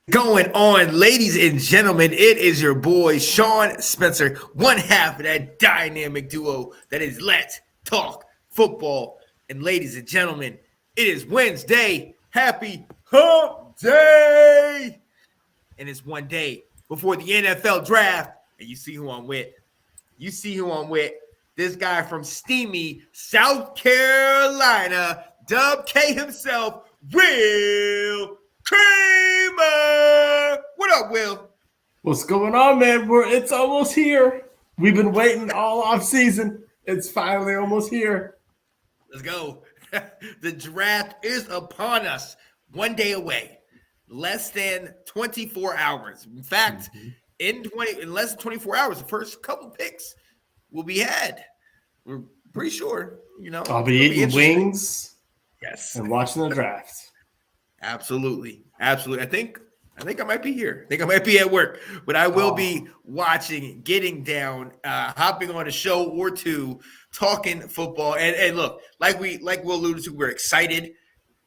Going on, ladies and gentlemen? It is your boy Sean Spencer, one half of that dynamic duo that is Let's Talk Football. And ladies and gentlemen, it is Wednesday. Happy Hump Day! And it's one day before the NFL draft. And you see who I'm with. This guy from steamy South Carolina, Dub K himself, Will Kramer. What up, Will? What's going on, man? It's almost here. We've been waiting all off season. It's finally almost here. Let's go. The draft is upon us. 1 day away. Less than 24 hours. In fact, in less than 24 hours, the first couple picks will be had. We're pretty sure, I'll be eating wings. Yes. And watching the draft. Absolutely. I think I might be here. I think I might be at work, but I will be watching, getting down, hopping on a show or two, talking football. And look, like Will alluded to, we're excited.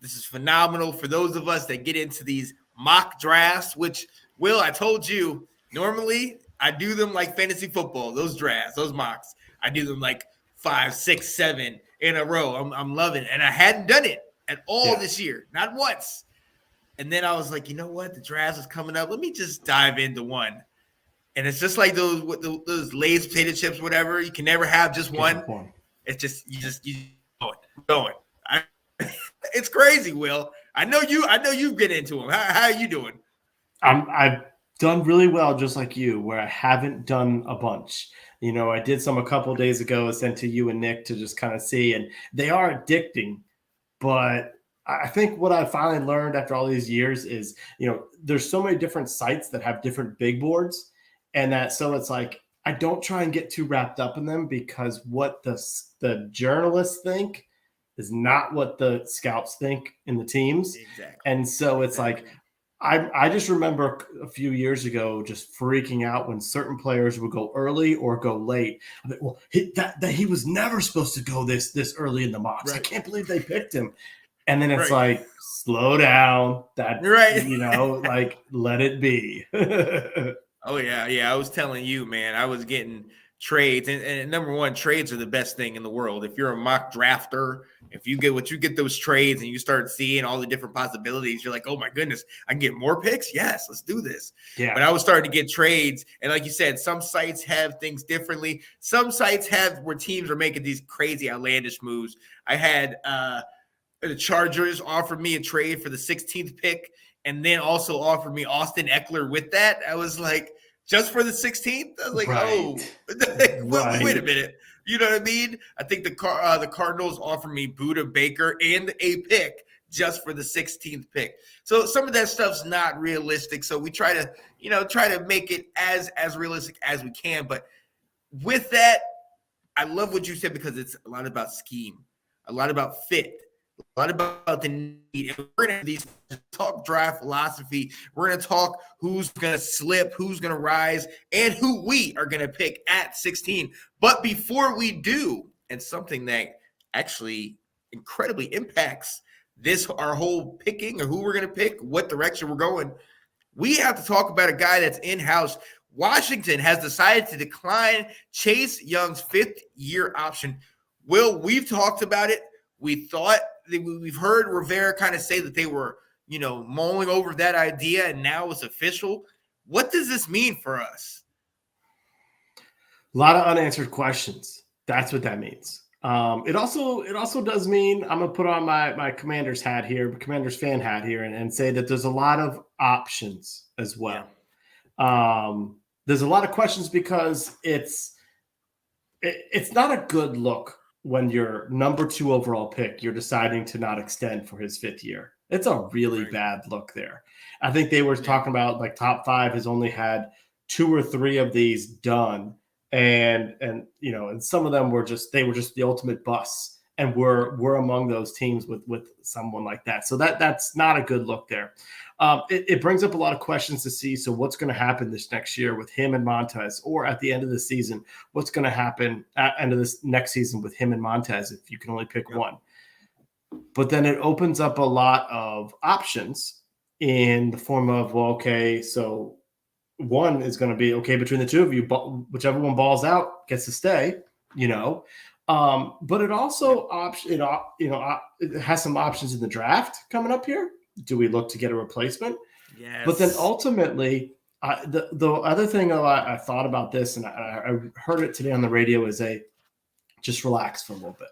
This is phenomenal for those of us that get into these mock drafts, which, Will, I told you, normally I do them like fantasy football, those drafts, those mocks. I do them like 5, 6, 7 in a row. I'm loving it. And I hadn't done it at all this year, not once. And then I was like, you know what? The draft is coming up. Let me just dive into one. And it's just like those Lay's potato chips, whatever. You can never have just one. It's just you going. It's crazy, Will. I know you get into them. How are you doing? I've done really well, just like you, where I haven't done a bunch. I did some a couple days ago, sent to you and Nick to just kind of see, and they are addicting. But I think what I finally learned after all these years is, there's so many different sites that have different big boards, and so it's like I don't try and get too wrapped up in them, because what the journalists think is not what the scouts think in the teams. Exactly. And so it's like I just remember a few years ago just freaking out when certain players would go early or go late. I mean, well, he was never supposed to go this early in the mocks. Right. I can't believe they picked him. And then it's like, slow down. Let it be. Oh, yeah. I was telling you, man, I was getting trades. And number one, trades are the best thing in the world. If you're a mock drafter, if you get those trades and you start seeing all the different possibilities, you're like, oh, my goodness, I can get more picks? Yes, let's do this. Yeah. But I was starting to get trades. And like you said, some sites have things differently. Some sites have where teams are making these crazy, outlandish moves. I had the Chargers offered me a trade for the 16th pick and then also offered me Austin Eckler with that. I was like, just for the 16th? I was like, wait a minute. You know what I mean? I think the Cardinals offered me Buda Baker and a pick just for the 16th pick. So some of that stuff's not realistic. So we try to make it as realistic as we can. But with that, I love what you said, because it's a lot about scheme, a lot about fit, a lot about the need. And we're going to talk draft philosophy. We're going to talk who's going to slip, who's going to rise, and who we are going to pick at 16. But before we do, and something that actually incredibly impacts our whole picking, or who we're going to pick, what direction we're going, we have to talk about a guy that's in-house. Washington has decided to decline Chase Young's 5th-year option. Will, we've talked about it. We've heard Rivera kind of say that they were, mulling over that idea, and now it's official. What does this mean for us? A lot of unanswered questions. That's what that means. It also does mean, I'm gonna put on my Commanders hat here, Commanders fan hat here, and say that there's a lot of options as well. Yeah. There's a lot of questions, because it's not a good look when your number 2 overall pick, you're deciding to not extend for his 5th year. It's a really bad look there. I think they were talking about, like, top 5 has only had 2 or 3 of these done. And some of them were just the ultimate busts. And we're among those teams with someone like that. So that's not a good look there. It brings up a lot of questions to see. So what's going to happen this next year with him and Montez, or at the end of the season, what's going to happen at the end of this next season with him and Montez, if you can only pick one? But then it opens up a lot of options in the form of, well, okay, so one is going to be okay between the two of you, but whichever one balls out gets to stay, you know. But it also it has some options in the draft coming up here. Do we look to get a replacement? But then Yes. ultimately, the other thing I thought about this, and I heard it today on the radio, is just relax for a little bit.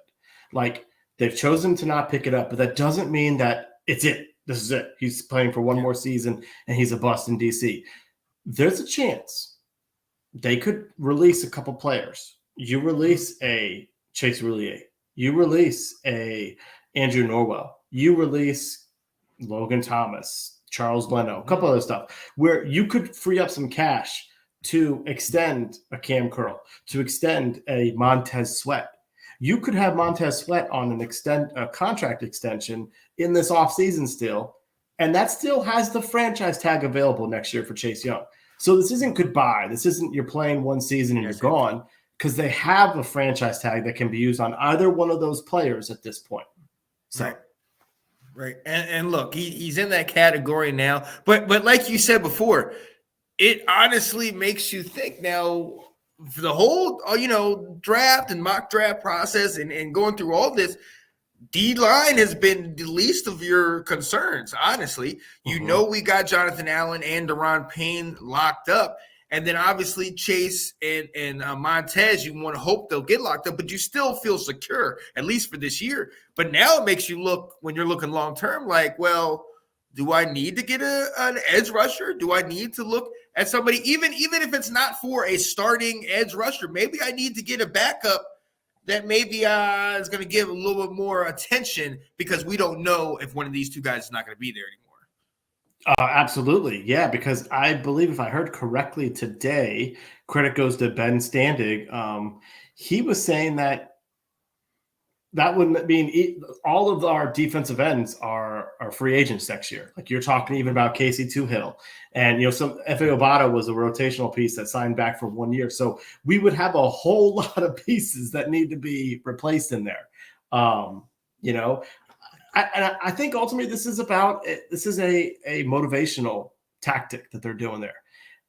Like, they've chosen to not pick it up, but that doesn't mean that it's it. This is it. He's playing for one more season and he's a bust in DC. There's a chance they could release a couple players. You release a Chase Roulier. You release a Andrew Norwell. You release Logan Thomas, Charles Leno, a couple other stuff where you could free up some cash to extend a Cam Curl, to extend a Montez Sweat. You could have Montez Sweat on a contract extension in this offseason still, and that still has the franchise tag available next year for Chase Young. So this isn't goodbye. This isn't you're playing one season and you're gone, because they have a franchise tag that can be used on either one of those players at this point. So. Right. And look, he's in that category now. But like you said before, it honestly makes you think now, the whole draft and mock draft process and going through all this, D-line has been the least of your concerns, honestly. We got Jonathan Allen and Deron Payne locked up. And then obviously Chase and Montez, you want to hope they'll get locked up, but you still feel secure, at least for this year. But now it makes you look, when you're looking long-term, like, well, do I need to get an edge rusher? Do I need to look at somebody, even if it's not for a starting edge rusher? Maybe I need to get a backup that maybe is going to give a little bit more attention, because we don't know if one of these two guys is not going to be there anymore. Absolutely. Yeah, because I believe, if I heard correctly today, credit goes to Ben Standig. He was saying that wouldn't mean all of our defensive ends are free agents next year. Like, you're talking even about Casey Toohill, and some Efe Obata was a rotational piece that signed back for 1 year. So we would have a whole lot of pieces that need to be replaced in there. I think ultimately this is a motivational tactic that they're doing there.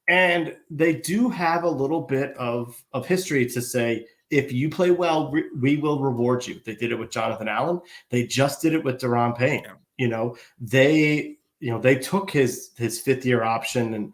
And they do have a little bit of history to say, if you play well, we will reward you. They did it with Jonathan Allen. They just did it with Deron Payne. They took his 5th-year option, and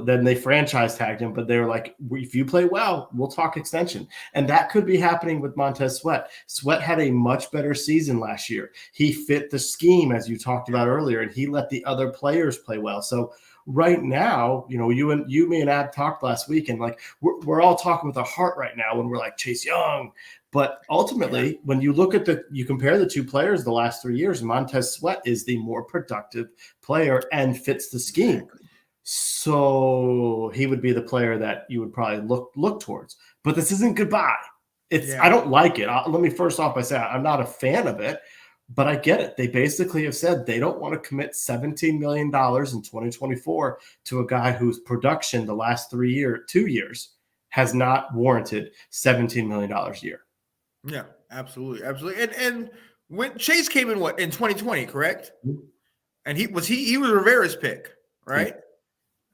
then they franchise tagged him, but they were like, if you play well, we'll talk extension. And that could be happening with Montez Sweat. Sweat had a much better season last year. He fit the scheme, as you talked about earlier, and he let the other players play well. So right now, me and Ab talked last week, and like we're all talking with our heart right now when we're like Chase Young. But ultimately, when you look at you compare the two players the last 3 years, Montez Sweat is the more productive player and fits the scheme. Exactly. So he would be the player that you would probably look towards. But this isn't goodbye. I don't like it. Let me first off by saying I'm not a fan of it, but I get it. They basically have said they don't want to commit $17 million in 2024 to a guy whose production the last 2 years has not warranted $17 million a year. Yeah, absolutely. And when Chase came in, in 2020, correct? Mm-hmm. And he was Rivera's pick, right?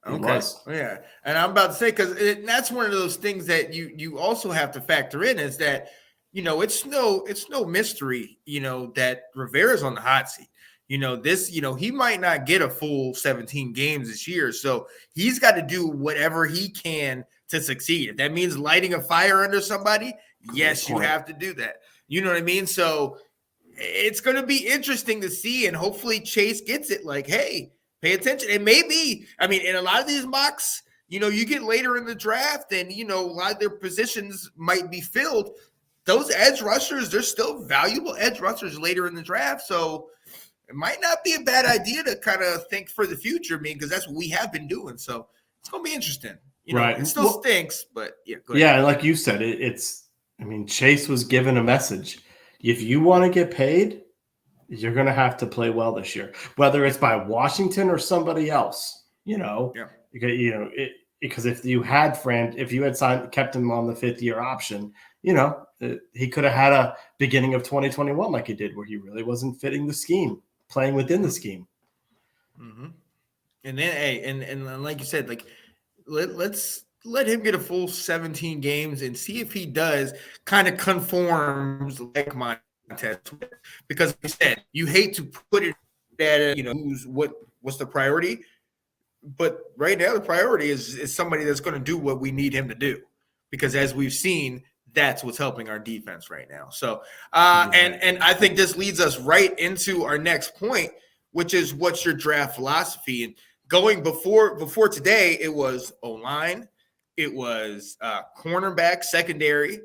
He was. Yeah. And I'm about to say, because that's one of those things that you also have to factor in, is that it's no mystery that Rivera's on the hot seat. He might not get a full 17 games this year, so he's got to do whatever he can to succeed. If that means lighting a fire under somebody, yes, you have to do that. You know what I mean? So it's going to be interesting to see, and hopefully Chase gets it. Like, hey, pay attention. And maybe, in a lot of these mocks, you get later in the draft, and a lot of their positions might be filled. Those edge rushers, they're still valuable edge rushers later in the draft. So it might not be a bad idea to kind of think for the future, because that's what we have been doing. So it's going to be interesting. Right. It still stinks, but yeah. Go ahead. Yeah, like you said, Chase was given a message. If you want to get paid, you're going to have to play well this year, whether it's by Washington or somebody else. Because if you had kept him on the 5th-year option, he could have had a beginning of 2021 like he did, where he really wasn't fitting the scheme, playing within the scheme. Mm-hmm. And then, hey, and like you said, like let's let him get a full 17 games and see if he does kind of conforms like Montez. Because like you said, you hate to put it at who's what's the priority, but right now the priority is somebody that's going to do what we need him to do. Because as we've seen, that's what's helping our defense right now. So, and I think this leads us right into our next point, which is what's your draft philosophy? And going before today, it was O-line, it was cornerback, secondary,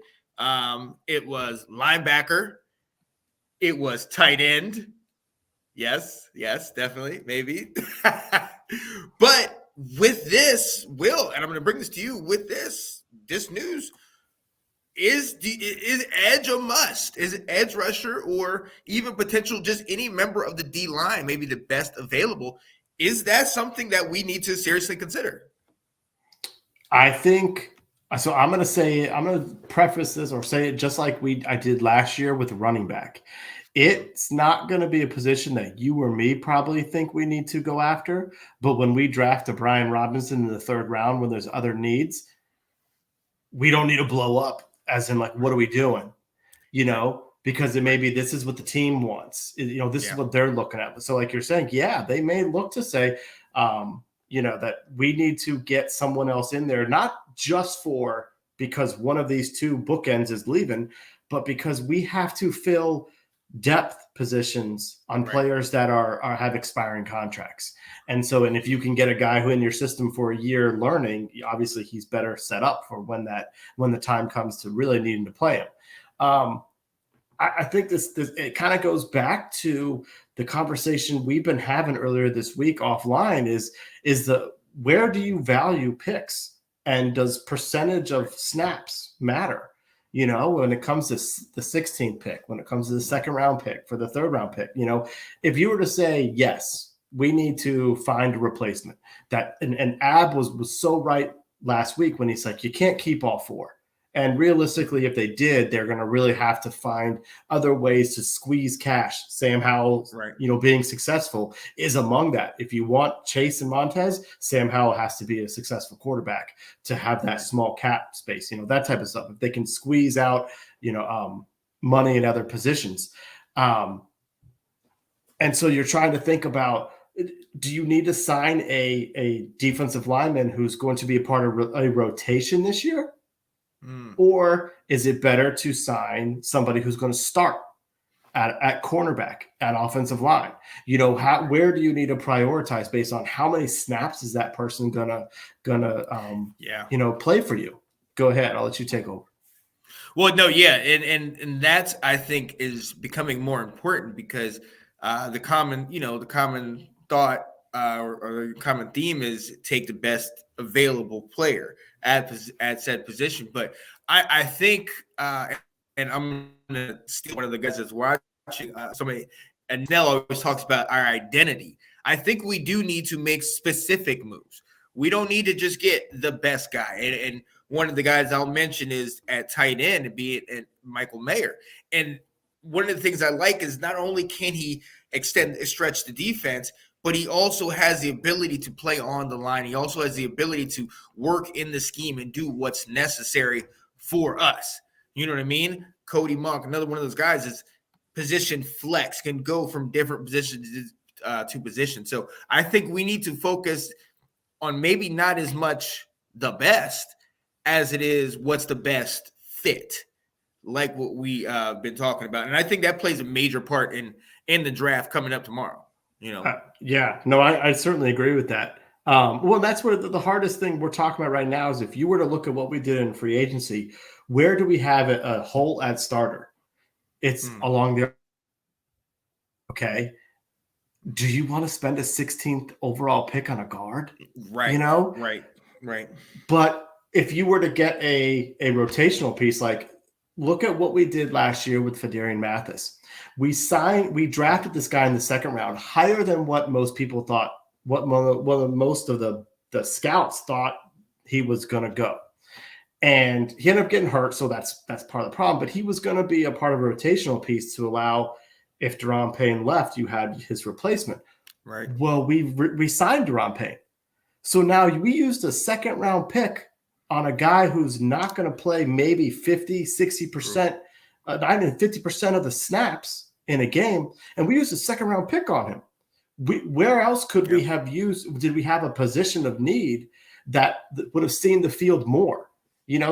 it was linebacker, it was tight end. Yes, definitely, maybe. But with this, Will, and I'm going to bring this to you with this news. Is edge a must? Is it edge rusher or even potential just any member of the D line, maybe the best available? Is that something that we need to seriously consider? I think so. I'm going to preface this or say it just like I did last year with running back. It's not going to be a position that you or me probably think we need to go after. But when we draft a Brian Robinson in the third round, when there's other needs, we don't need to blow up as in like, what are we doing? Because it may be this is what the team wants. This is what they're looking at. So like you're saying, they may look to say, that we need to get someone else in there, not just because one of these two bookends is leaving, but because we have to fill depth positions on players that have expiring contracts. And if you can get a guy who in your system for a year learning, obviously he's better set up for when the time comes to really needing to play him. I think this it kind of goes back to the conversation we've been having earlier this week offline is where do you value picks, and does percentage of snaps matter? When it comes to the 16th pick, when it comes to the second round pick, for the third round pick, if you were to say, yes, we need to find a replacement, and Ab was so right last week when he's like, you can't keep all four. And realistically, if they did, they're going to really have to find other ways to squeeze cash. Sam Howell, being successful is among that. If you want Chase and Montez, Sam Howell has to be a successful quarterback to have that small cap space, that type of stuff. If they can squeeze out, money in other positions. And so you're trying to think about, do you need to sign a defensive lineman who's going to be a part of a rotation this year? Or is it better to sign somebody who's going to start at cornerback, at offensive line? Where do you need to prioritize based on how many snaps is that person gonna play for you? Go ahead, I'll let you take over. Well, no, and that's, I think, is becoming more important because the common thought or the common theme is take the best available player at said position. But I think, and I'm going to steal one of the guys that's watching, somebody, and Nell always talks about our identity. I think we do need to make specific moves. We don't need to just get the best guy. And one of the guys I'll mention is at tight end, be it Michael Mayer. And one of the things I like is not only can he stretch the defense, but he also has the ability to play on the line. He also has the ability to work in the scheme and do what's necessary for us. You know what I mean? Cody Monk, another one of those guys, is position flex, can go from different positions to position. So I think we need to focus on maybe not as much the best as it is what's the best fit, like what we been talking about. And I think that plays a major part in the draft coming up tomorrow. I certainly agree with that. Well, that's where the hardest thing we're talking about right now is if you were to look at what we did in free agency, where do we have a hole at starter? It's along the okay. Do you want to spend a 16th overall pick on a guard? Right. Right. But if you were to get a rotational piece, like look at what we did last year with Fedarian Mathis. We drafted this guy in the second round, higher than what most people thought, most of the scouts thought he was going to go. And he ended up getting hurt, so that's part of the problem. But he was going to be a part of a rotational piece to allow, if Deron Payne left, you had his replacement. Right. Well, we signed Deron Payne. So now we used a second round pick on a guy who's not going to play maybe 50, 60%, not even 50% of the snaps in a game. And we used a second round pick on him. Where else could we have used? Did we have a position of need that would have seen the field more?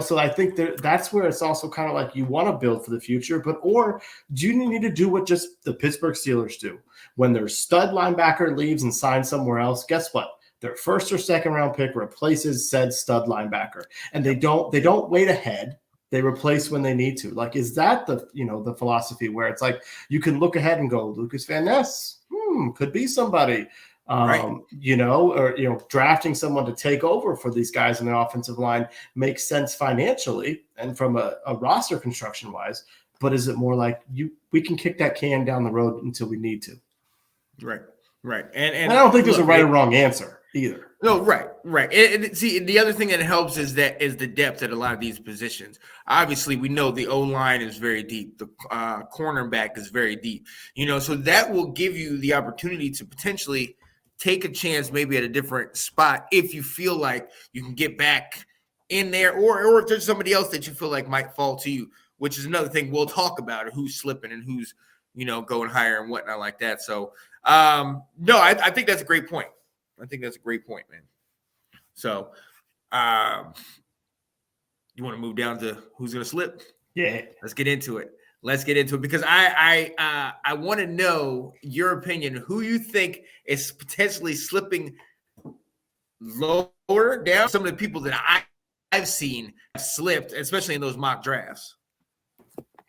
So I think that's where it's also kind of like you want to build for the future, or do you need to do what just the Pittsburgh Steelers do? When their stud linebacker leaves and signs somewhere else, guess what? Their first or second round pick replaces said stud linebacker, and they don't wait ahead. They replace when they need to. Like, is that the philosophy where it's like you can look ahead and go, Lucas Van Ness, could be somebody, Right. or drafting someone to take over for these guys in the offensive line makes sense financially and from a roster construction wise. But is it more like we can kick that can down the road until we need to? Right. Right. And I don't think there's a right or wrong answer either. No, right, right. And see, the other thing that helps is the depth at a lot of these positions. Obviously, we know the O line is very deep. The cornerback is very deep. So that will give you the opportunity to potentially take a chance, maybe at a different spot, if you feel like you can get back in there, or if there's somebody else that you feel like might fall to you, which is another thing we'll talk about, who's slipping and who's going higher and whatnot like that. So, no, I think that's a great point. I think that's a great point, man. So, you want to move down to who's going to slip? Yeah. Let's get into it. Because I want to know your opinion. Who you think is potentially slipping lower down? Some of the people that I've seen have slipped, especially in those mock drafts.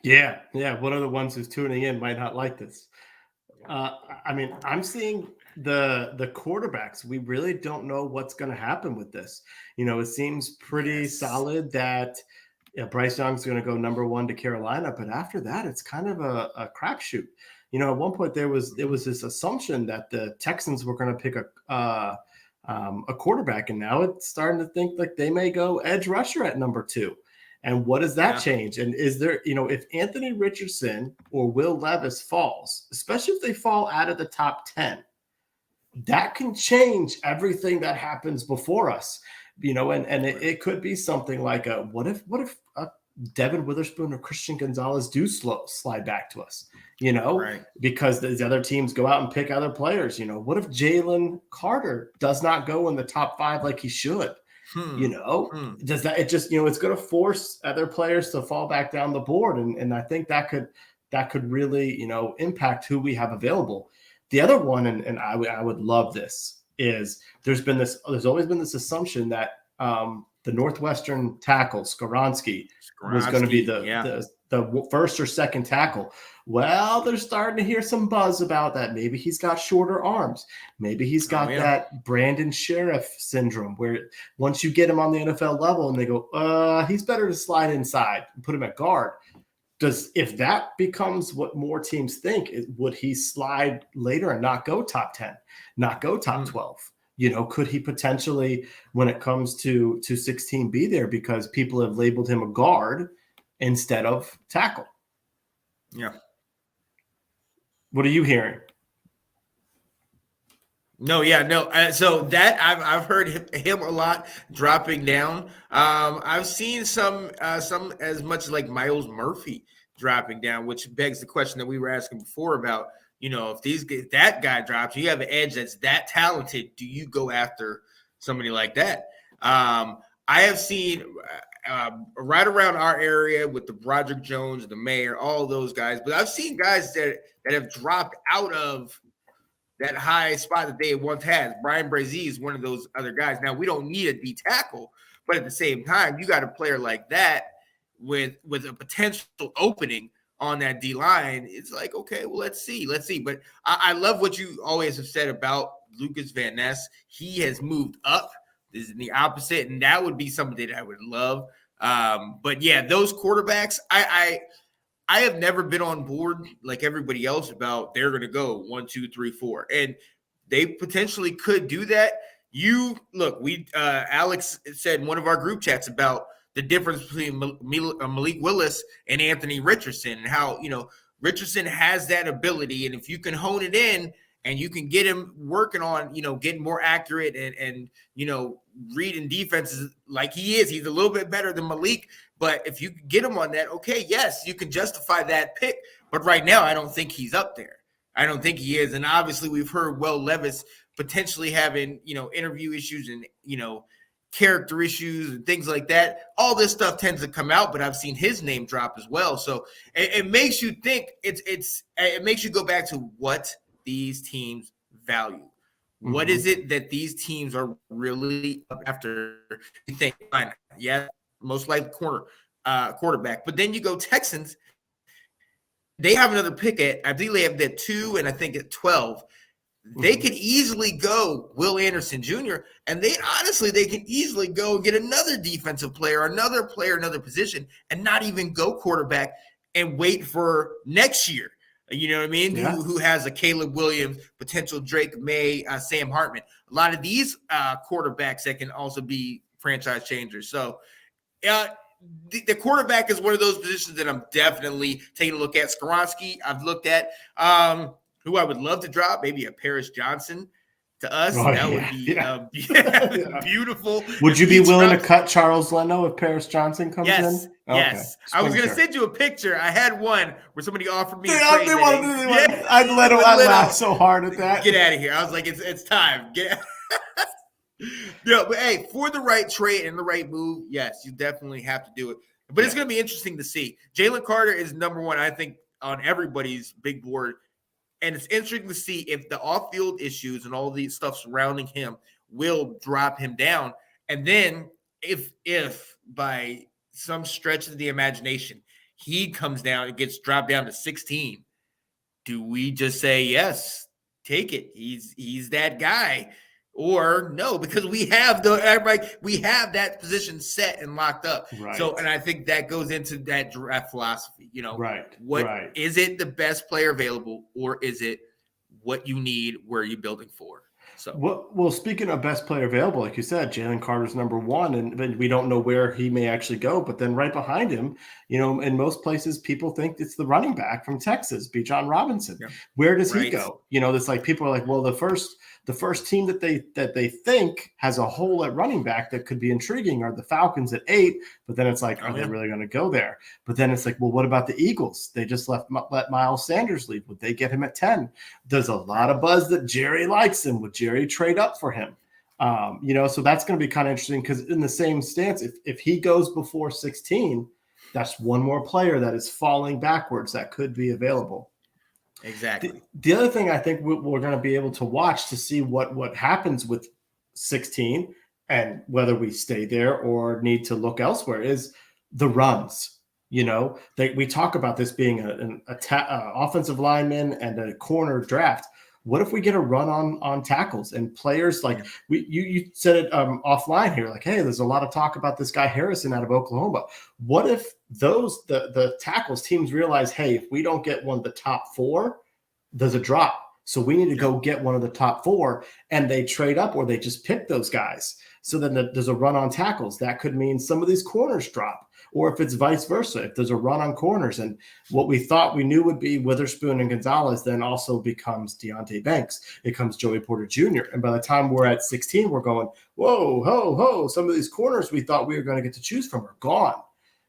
Yeah. One of the ones who's tuning in might not like this. I'm seeing the quarterbacks. We really don't know what's going to happen with this. It seems pretty solid that Bryce Young's going to go number 1 to Carolina, but after that, it's kind of a crapshoot. At one point there was this assumption that the Texans were going to pick a quarterback, and now it's starting to think like they may go edge rusher at number 2. And what does that change? And is there, if Anthony Richardson or Will Levis falls, especially if they fall out of the top 10, that can change everything that happens before us, and it could be something like what if Devin Witherspoon or Christian Gonzalez do slide back to us, right. Because these other teams go out and pick other players. What if Jalen Carter does not go in the top 5 like he should? Does that, it just, it's going to force other players to fall back down the board. And I think that could really, impact who we have available. The other one, and I would love this, is there's always been this assumption that the Northwestern tackle, Skoronski, was going to be the first or second tackle. Well, they're starting to hear some buzz about that. Maybe he's got shorter arms. Maybe he's got that Brandon Sheriff syndrome, where once you get him on the NFL level and they go, he's better to slide inside and put him at guard. If that becomes what more teams think, would he slide later and not go top 10, not go top 12? Could he potentially, when it comes to 16, be there because people have labeled him a guard instead of tackle? Yeah. What are you hearing? No. So that I've heard him a lot dropping down. I've seen some as much like Miles Murphy dropping down, which begs the question that we were asking before about, if that guy drops, you have an edge that's that talented. Do you go after somebody like that? I have seen right around our area with the Broderick Jones, the Mayor, all those guys, but I've seen guys that have dropped out of that high spot that they once had. Brian Brazee is one of those other guys. Now, we don't need a D tackle, but at the same time, you got a player like that with a potential opening on that D line. It's like, okay, well, let's see. But I love what you always have said about Lucas Van Ness. He has moved up. This is the opposite, and that would be something that I would love. But yeah, those quarterbacks, I have never been on board like everybody else about they're going to go 1, 2, 3, 4, and they potentially could do that. Alex said in one of our group chats about the difference between Malik Willis and Anthony Richardson, and how Richardson has that ability, and if you can hone it in and you can get him working on, getting more accurate and reading defenses like he is. He's a little bit better than Malik, but if you get him on that, okay, yes, you can justify that pick. But right now, I don't think he's up there. I don't think he is. And obviously, we've heard Will Levis potentially having, interview issues and, character issues and things like that. All this stuff tends to come out, but I've seen his name drop as well. So it makes you think. It makes you go back to what these teams value. What is it that these teams are really up after? You think, fine, yeah, most likely quarterback. But then you go Texans. They have another pick I believe they have that 2 and I think at 12. They could easily go Will Anderson Jr. and they can easily go and get another defensive player, another position, and not even go quarterback and wait for next year. You know what I mean? Yeah. Who has a Caleb Williams, potential Drake May, Sam Hartman. A lot of these quarterbacks that can also be franchise changers. So the quarterback is one of those positions that I'm definitely taking a look at. Skoronski, I've looked at. Who I would love to drop, maybe a Paris Johnson to us. That would be beautiful. Would you be willing to cut Charles Leno if Paris Johnson comes in? Yes. I was going to send you a picture. I had one where somebody offered me a trade. I'd laugh so hard at that. Get out of here. I was like, it's time. Get out. But hey, for the right trade and the right move, yes, you definitely have to do it. But it's going to be interesting to see. Jalen Carter is number one, I think, on everybody's big board. And it's interesting to see if the off-field issues and all these stuff surrounding him will drop him down. And then if by some stretch of the imagination, he comes down and gets dropped down to 16, do we just say, yes, take it? He's that guy. Or no, because we have that position set and locked up. Right. So, and I think that goes into that draft philosophy. Right. Is it the best player available, or is it what you need? Where are you building for? So, well, speaking of best player available, like you said, Jalen Carter's number one, and we don't know where he may actually go. But then right behind him, in most places, people think it's the running back from Texas, Bijan Robinson. Yeah. Where does he go? It's like people are like, well, the first team that they think has a hole at running back that could be intriguing are the Falcons at 8, but then it's like, are they really going to go there? But then it's like, well, what about the Eagles? They just let Miles Sanders leave. Would they get him at 10? There's a lot of buzz that Jerry likes him. Would Jerry trade up for him? So that's going to be kind of interesting because in the same stance, if he goes before 16, that's one more player that is falling backwards that could be available. Exactly. The other thing I think we're going to be able to watch to see what happens with 16 and whether we stay there or need to look elsewhere is the runs. We talk about this being an offensive lineman and a corner draft. What if we get a run on tackles and players like you said it offline here, like, hey, there's a lot of talk about this guy Harrison out of Oklahoma. What if the tackles teams realize, hey, if we don't get one of the top 4, there's a drop. So we need to go get one of the top 4, and they trade up or they just pick those guys. So then there's a run on tackles. That could mean some of these corners drop. Or if it's vice versa, if there's a run on corners and what we thought we knew would be Witherspoon and Gonzalez then also becomes Deonte Banks. It comes Joey Porter Jr. And by the time we're at 16, we're going, whoa, ho, ho. Some of these corners we thought we were going to get to choose from are gone.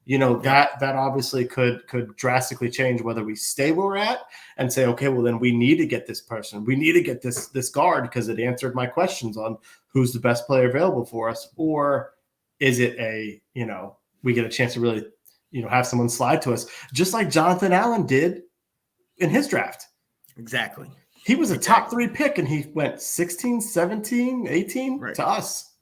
That obviously could drastically change whether we stay where we're at and say, okay, well, then we need to get this person. We need to get this guard because it answered my questions on who's the best player available for us. Or is it we get a chance to really, have someone slide to us, just like Jonathan Allen did in his draft. Exactly. He was a top 3 pick, and he went 16, 17, 18 to us.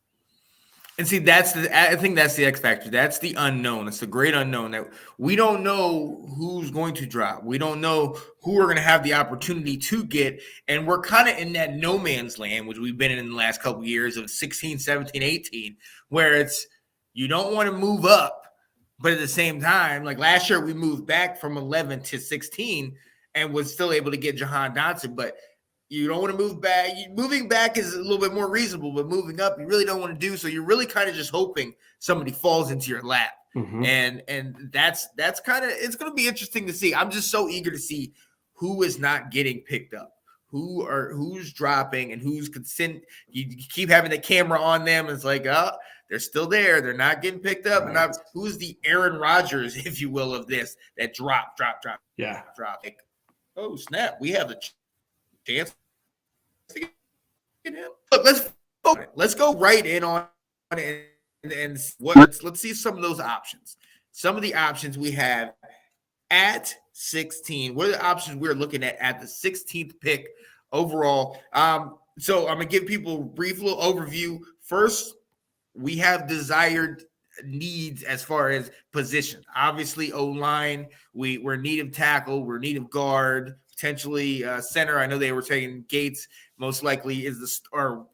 And see, I think that's the X factor. That's the unknown. It's the great unknown that we don't know who's going to drop. We don't know who we're going to have the opportunity to get. And we're kind of in that no man's land, which we've been in the last couple of years of 16, 17, 18, where it's, you don't want to move up, but at the same time, like last year, we moved back from 11 to 16 and was still able to get Jahan Dotson. But you don't want to move back. Moving back is a little bit more reasonable, but moving up, you really don't want to do. So you're really kind of just hoping somebody falls into your lap. Mm-hmm. And that's kind of, it's going to be interesting to see. I'm just so eager to see who is not getting picked up, who's dropping and who's consent. You keep having the camera on them. And it's like, oh, they're still there. They're not getting picked up. Right. And who's the Aaron Rodgers, if you will, of this that drop. Yeah. Like, oh snap, we have the chance to get him. Look, let's go right in on it and let's see some of those options. Some of the options we have at 16. What are the options we're looking at the 16th pick overall? So I'm gonna give people a brief little overview. First, we have desired needs as far as position. Obviously, O-line. We're in need of tackle. We're in need of guard. Potentially center. I know they were saying Gates most likely is or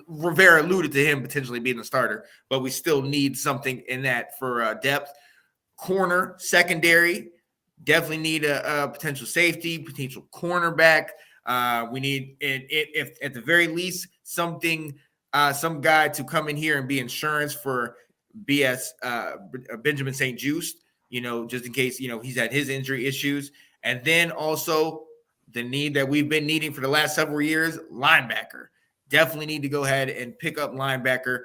Rivera alluded to him potentially being the starter, but we still need something in that for depth. Corner, secondary, definitely need a potential safety, potential cornerback. We need, if at the very least, some guy to come in here and be insurance for Benjamin St. Juste, just in case, he's had his injury issues. And then also the need that we've been needing for the last several years, linebacker. Definitely need to go ahead and pick up linebacker.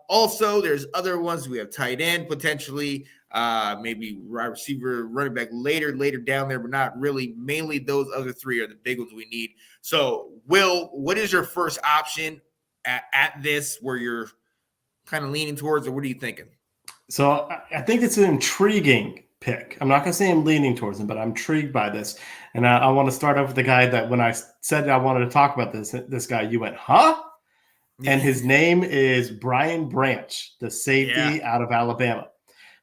Also, there's other ones. We have tight end potentially, maybe wide receiver, running back later down there, but not really. Mainly those other three are the big ones we need. So, Will, what is your first option at this where you're kind of leaning towards, or what are you thinking? So I think it's an intriguing pick. I'm not going to say I'm leaning towards him, but I'm intrigued by this. And I want to start off with the guy that when I said I wanted to talk about this guy, you went, huh? And his name is Brian Branch, the safety out of Alabama.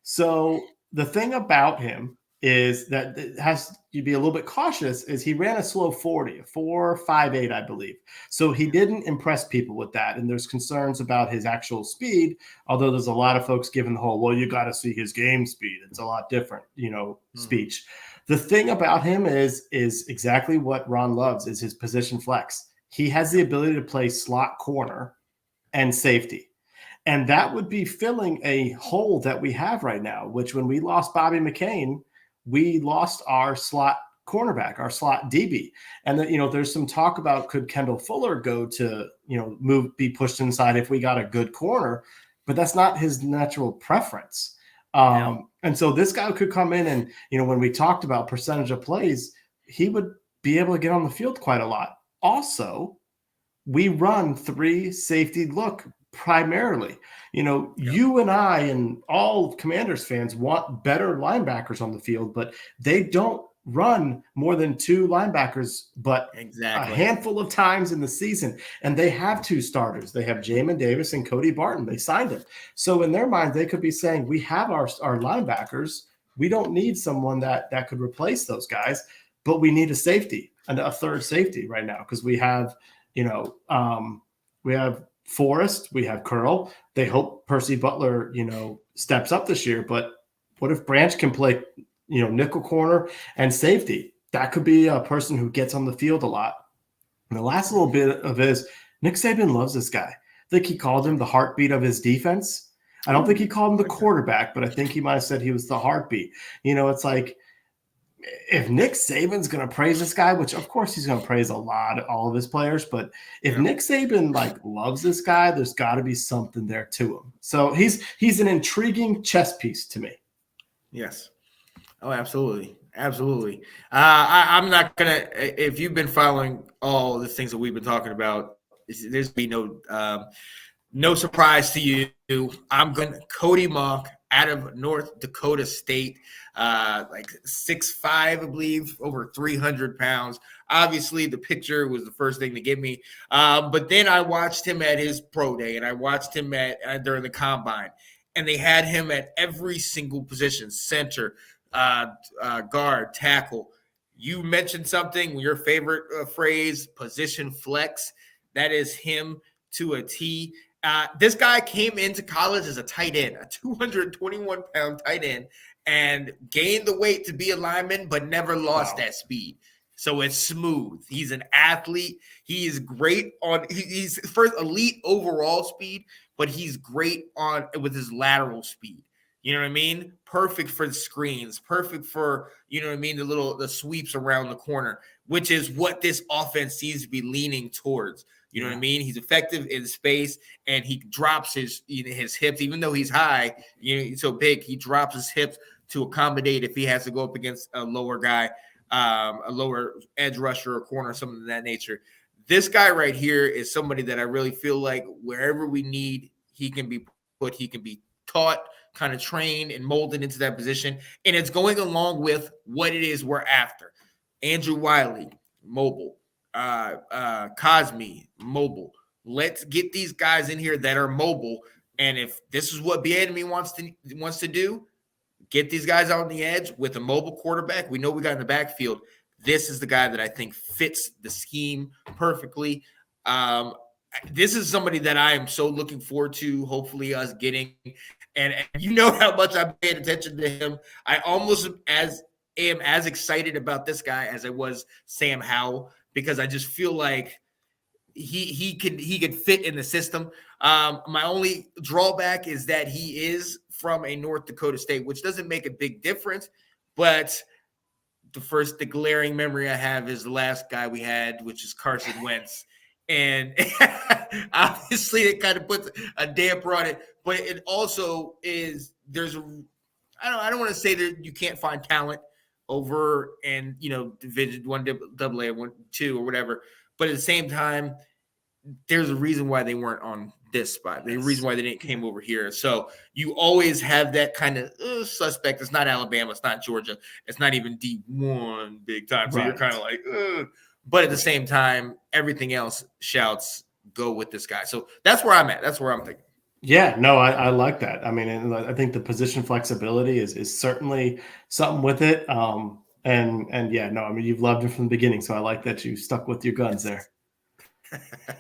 So the thing about him is that it has you be a little bit cautious is he ran a slow 40, a 4.58, I believe. So he didn't impress people with that. And there's concerns about his actual speed, although there's a lot of folks giving the whole, well, you got to see his game speed. It's a lot different, speech. The thing about him is exactly what Ron loves is his position flex. He has the ability to play slot corner and safety. And that would be filling a hole that we have right now, which when we lost Bobby McCain, we lost our slot cornerback, our slot DB. And that, there's some talk about could Kendall Fuller go to, be pushed inside if we got a good corner, but that's not his natural preference. And so this guy could come in and, when we talked about percentage of plays, he would be able to get on the field quite a lot. Also, we run 3 safety look primarily. You and I and all Commanders fans want better linebackers on the field, but they don't run more than 2 linebackers, but a handful of times in the season. And they have 2 starters. They have Jamin Davis and Cody Barton. They signed him. So in their mind, they could be saying, we have our linebackers. We don't need someone that could replace those guys, but we need a safety and a third safety right now because we have, we have Forrest, we have Curl. They hope Percy Butler, steps up this year. But what if Branch can play, nickel corner and safety? That could be a person who gets on the field a lot. And the last little bit of is Nick Saban loves this guy. I think he called him the heartbeat of his defense. I don't think he called him the quarterback, but I think he might have said he was the heartbeat. It's like, if Nick Saban's going to praise this guy, which of course he's going to praise all of his players, but if Nick Saban loves this guy, there's got to be something there to him. So he's an intriguing chess piece to me. Yes. Oh, absolutely. Absolutely. I'm not going to, if you've been following all the things that we've been talking about, there's be no surprise to you. I'm going Cody Monk out of North Dakota State, 6'5", I believe, over 300 pounds. Obviously, the picture was the first thing to get me. But then I watched him at his pro day, and I watched him during the combine. And they had him at every single position, center, guard, tackle. You mentioned something, your favorite phrase, position flex. That is him to a T. This guy came into college as a tight end, a 221-pound tight end, and gained the weight to be a lineman, but never lost that speed. So it's smooth. He's an athlete. He is great he's first elite overall speed, but he's great with his lateral speed. You know what I mean? Perfect for the screens, perfect for, you know what I mean, the sweeps around the corner, which is what this offense seems to be leaning towards. You know what I mean? He's effective in space, and he drops his hips, even though he's high, he's so big, he drops his hips to accommodate if he has to go up against a lower guy, a lower edge rusher or corner, something of that nature. This guy right here is somebody that I really feel like wherever we need, he can be put, he can be taught, kind of trained and molded into that position. And it's going along with what it is we're after. Andrew Wiley, mobile. Cosme, mobile. Let's get these guys in here that are mobile. And if this is what Bieniemy wants to do, get these guys out on the edge with a mobile quarterback. We know we got in the backfield. This is the guy that I think fits the scheme perfectly. This is somebody that I am so looking forward to, hopefully us getting. And you know how much I'm paying attention to him. I almost am as excited about this guy as I was Sam Howell, because I just feel like he could fit in the system. My only drawback is that he is from a North Dakota state, which doesn't make a big difference. But the glaring memory I have is the last guy we had, which is Carson Wentz. And obviously it kind of puts a damper on it, but it also is, I don't want to say that you can't find talent over and, Division 1, AA, 1, 2 or whatever. But at the same time, there's a reason why they weren't on this spot. There's a reason why they didn't came over here. So you always have that kind of suspect. It's not Alabama. It's not Georgia. It's not even D1 big time. So you're kind of like, ugh. But at the same time, everything else shouts go with this guy. So that's where I'm at. That's where I'm thinking. Yeah, no, I like that. I mean, and I think the position flexibility is certainly something with it. And yeah, no, I mean, you've loved it from the beginning. So I like that you stuck with your guns there.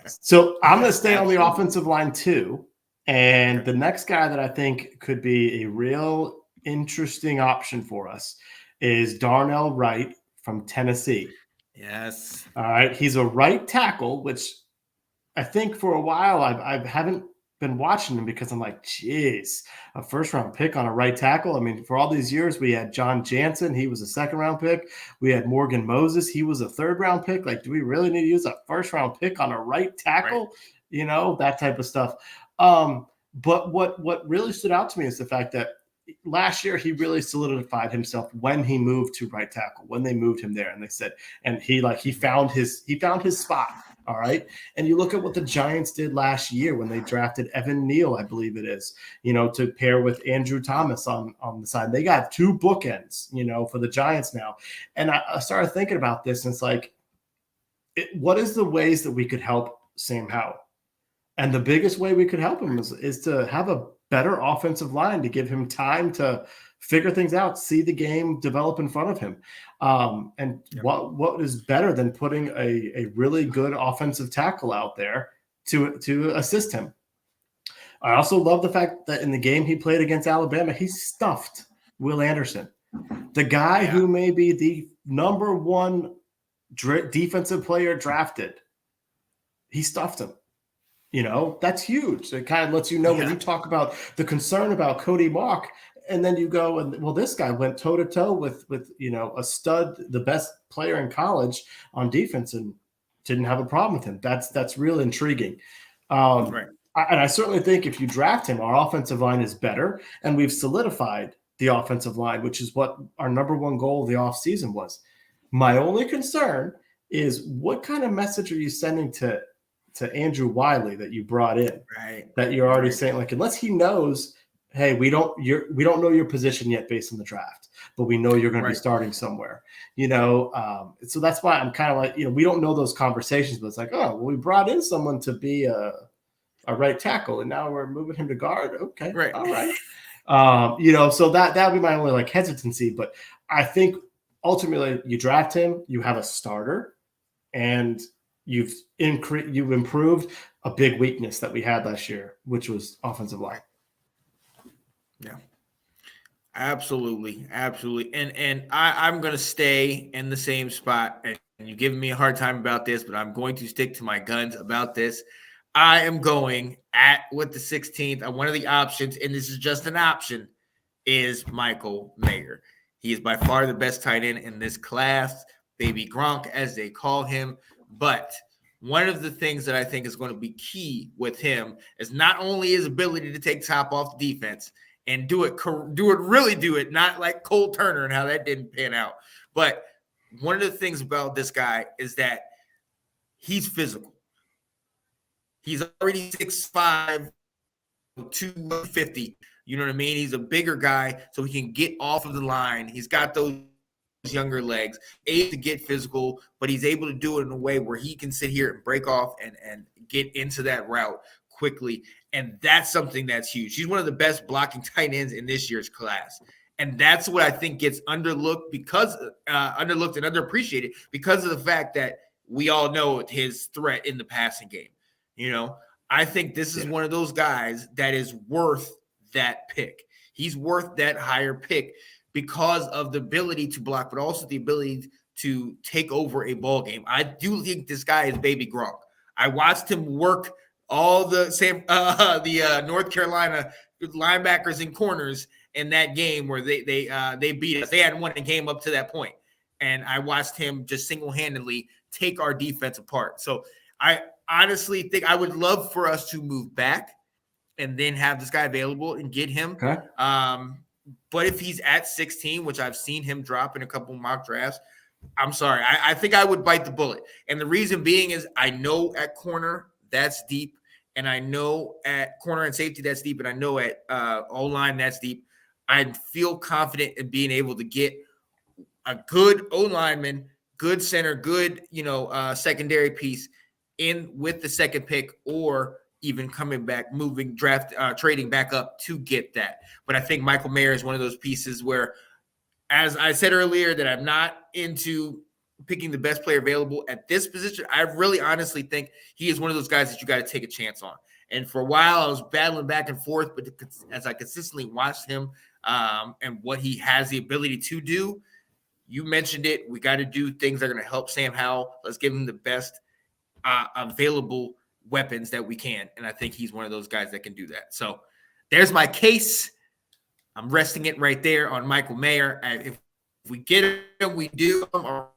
So I'm going to stay on the offensive line too. And the next guy that I think could be a real interesting option for us is Darnell Wright from Tennessee. Yes. All right. He's a right tackle, which I think for a while I haven't been watching him because I'm like, geez, a first-round pick on a right tackle. I mean, for all these years, we had John Jansen. He was a second-round pick. We had Morgan Moses. He was a third-round pick. Like, do we really need to use a first-round pick on a right tackle? Right. That type of stuff. But what really stood out to me is the fact that last year he really solidified himself when he moved to right tackle, when they moved him there. And they said, and he found his spot. All right. And you look at what the Giants did last year when they drafted Evan Neal, I believe it is, to pair with Andrew Thomas on the side. They got two bookends, for the Giants now. And I started thinking about this, and it's like, what is the ways that we could help Sam Howell? And the biggest way we could help him is to have a better offensive line to give him time to figure things out, see the game develop in front of him. What is better than putting a really good offensive tackle out there to assist him? I also love the fact that in the game he played against Alabama, he stuffed Will Anderson, the guy who may be the number one defensive player drafted. He stuffed him. That's huge. It kind of lets you know when you talk about the concern about Cody Mauch, and then you go and, well, this guy went toe to toe with a stud, the best player in college on defense, and didn't have a problem with him. That's real intriguing. Right. And I certainly think if you draft him, our offensive line is better, and we've solidified the offensive line, which is what our number one goal of the offseason was. My only concern is what kind of message are you sending to Andrew Wiley that you brought in, right? That you're already saying, like, unless he knows, hey, we don't know your position yet based on the draft, but we know you're going to be starting somewhere, so that's why I'm kind of like, we don't know those conversations, but it's like, oh, well, we brought in someone to be a right tackle, and now we're moving him to guard. Okay. Right. All right. So that would be my only like hesitancy, but I think ultimately you draft him, you have a starter, and you've improved a big weakness that we had last year, which was offensive line. Yeah, absolutely. And I'm going to stay in the same spot. And you're giving me a hard time about this, but I'm going to stick to my guns about this. I am going with the 16th on one of the options, and this is just an option, is Michael Mayer. He is by far the best tight end in this class, baby Gronk, as they call him. But one of the things that I think is going to be key with him is not only his ability to take top off the defense and do it, not like Cole Turner and how that didn't pan out. But one of the things about this guy is that he's physical. He's already 6'5", 250. You know what I mean? He's a bigger guy, so he can get off of the line. He's got those younger legs, able to get physical, but he's able to do it in a way where he can sit here and break off and get into that route quickly. And that's something that's huge. He's one of the best blocking tight ends in this year's class. And that's what I think gets underlooked and underappreciated because of the fact that we all know his threat in the passing game. You know, I think this is one of those guys that is worth that pick. He's worth that higher pick because of the ability to block, but also the ability to take over a ball game. I do think this guy is baby Gronk. I watched him work all the North Carolina linebackers and corners in that game where they beat us. They hadn't won a game up to that point, and I watched him just single-handedly take our defense apart. So I honestly think I would love for us to move back and then have this guy available and get him. Okay. But if he's at 16, which I've seen him drop in a couple mock drafts, I'm sorry. I think I would bite the bullet. And the reason being is I know at corner that's deep, and I know at corner and safety that's deep, and I know at O-line that's deep. I feel confident in being able to get a good O-lineman, good center, good secondary piece in with the second pick, or even coming back, trading back up to get that. But I think Michael Mayer is one of those pieces where, as I said earlier, that I'm not into picking the best player available at this position. I really honestly think he is one of those guys that you got to take a chance on. And for a while, I was battling back and forth, but as I consistently watched him and what he has the ability to do, you mentioned it. We got to do things that are going to help Sam Howell. Let's give him the best available weapons that we can. And I think he's one of those guys that can do that. So there's my case. I'm resting it right there on Michael Mayer. If we get him, we do him or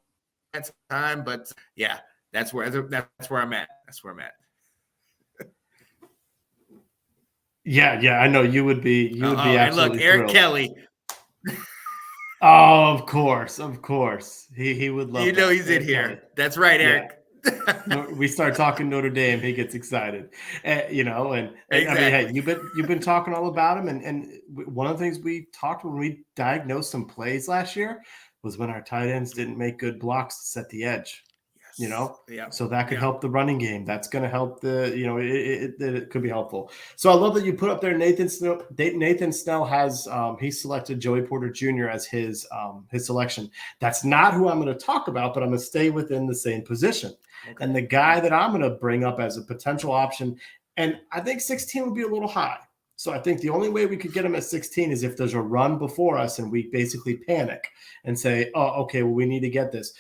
that's time. But yeah, that's where I'm at. That's where I'm at. Yeah, I know you would be. You would be absolutely. Look, Eric thrilled. Kelly. Oh, of course. He would love. He's in here. Kelly. That's right, Eric. Yeah. We start talking Notre Dame, he gets excited. And exactly. I mean, hey, you've been talking all about him, and one of the things we talked when we diagnosed some plays last year was when our tight ends didn't make good blocks to set the edge. Yeah. So that could help the running game. That's going to help it could be helpful. So I love that you put up there Nathan Snell. Nathan Snell has he selected Joey Porter Jr. as his selection. That's not who I'm going to talk about, but I'm going to stay within the same position. Okay. And the guy that I'm going to bring up as a potential option, and I think 16 would be a little high. So I think the only way we could get him at 16 is if there's a run before us and we basically panic and say, oh, okay, well, we need to get this.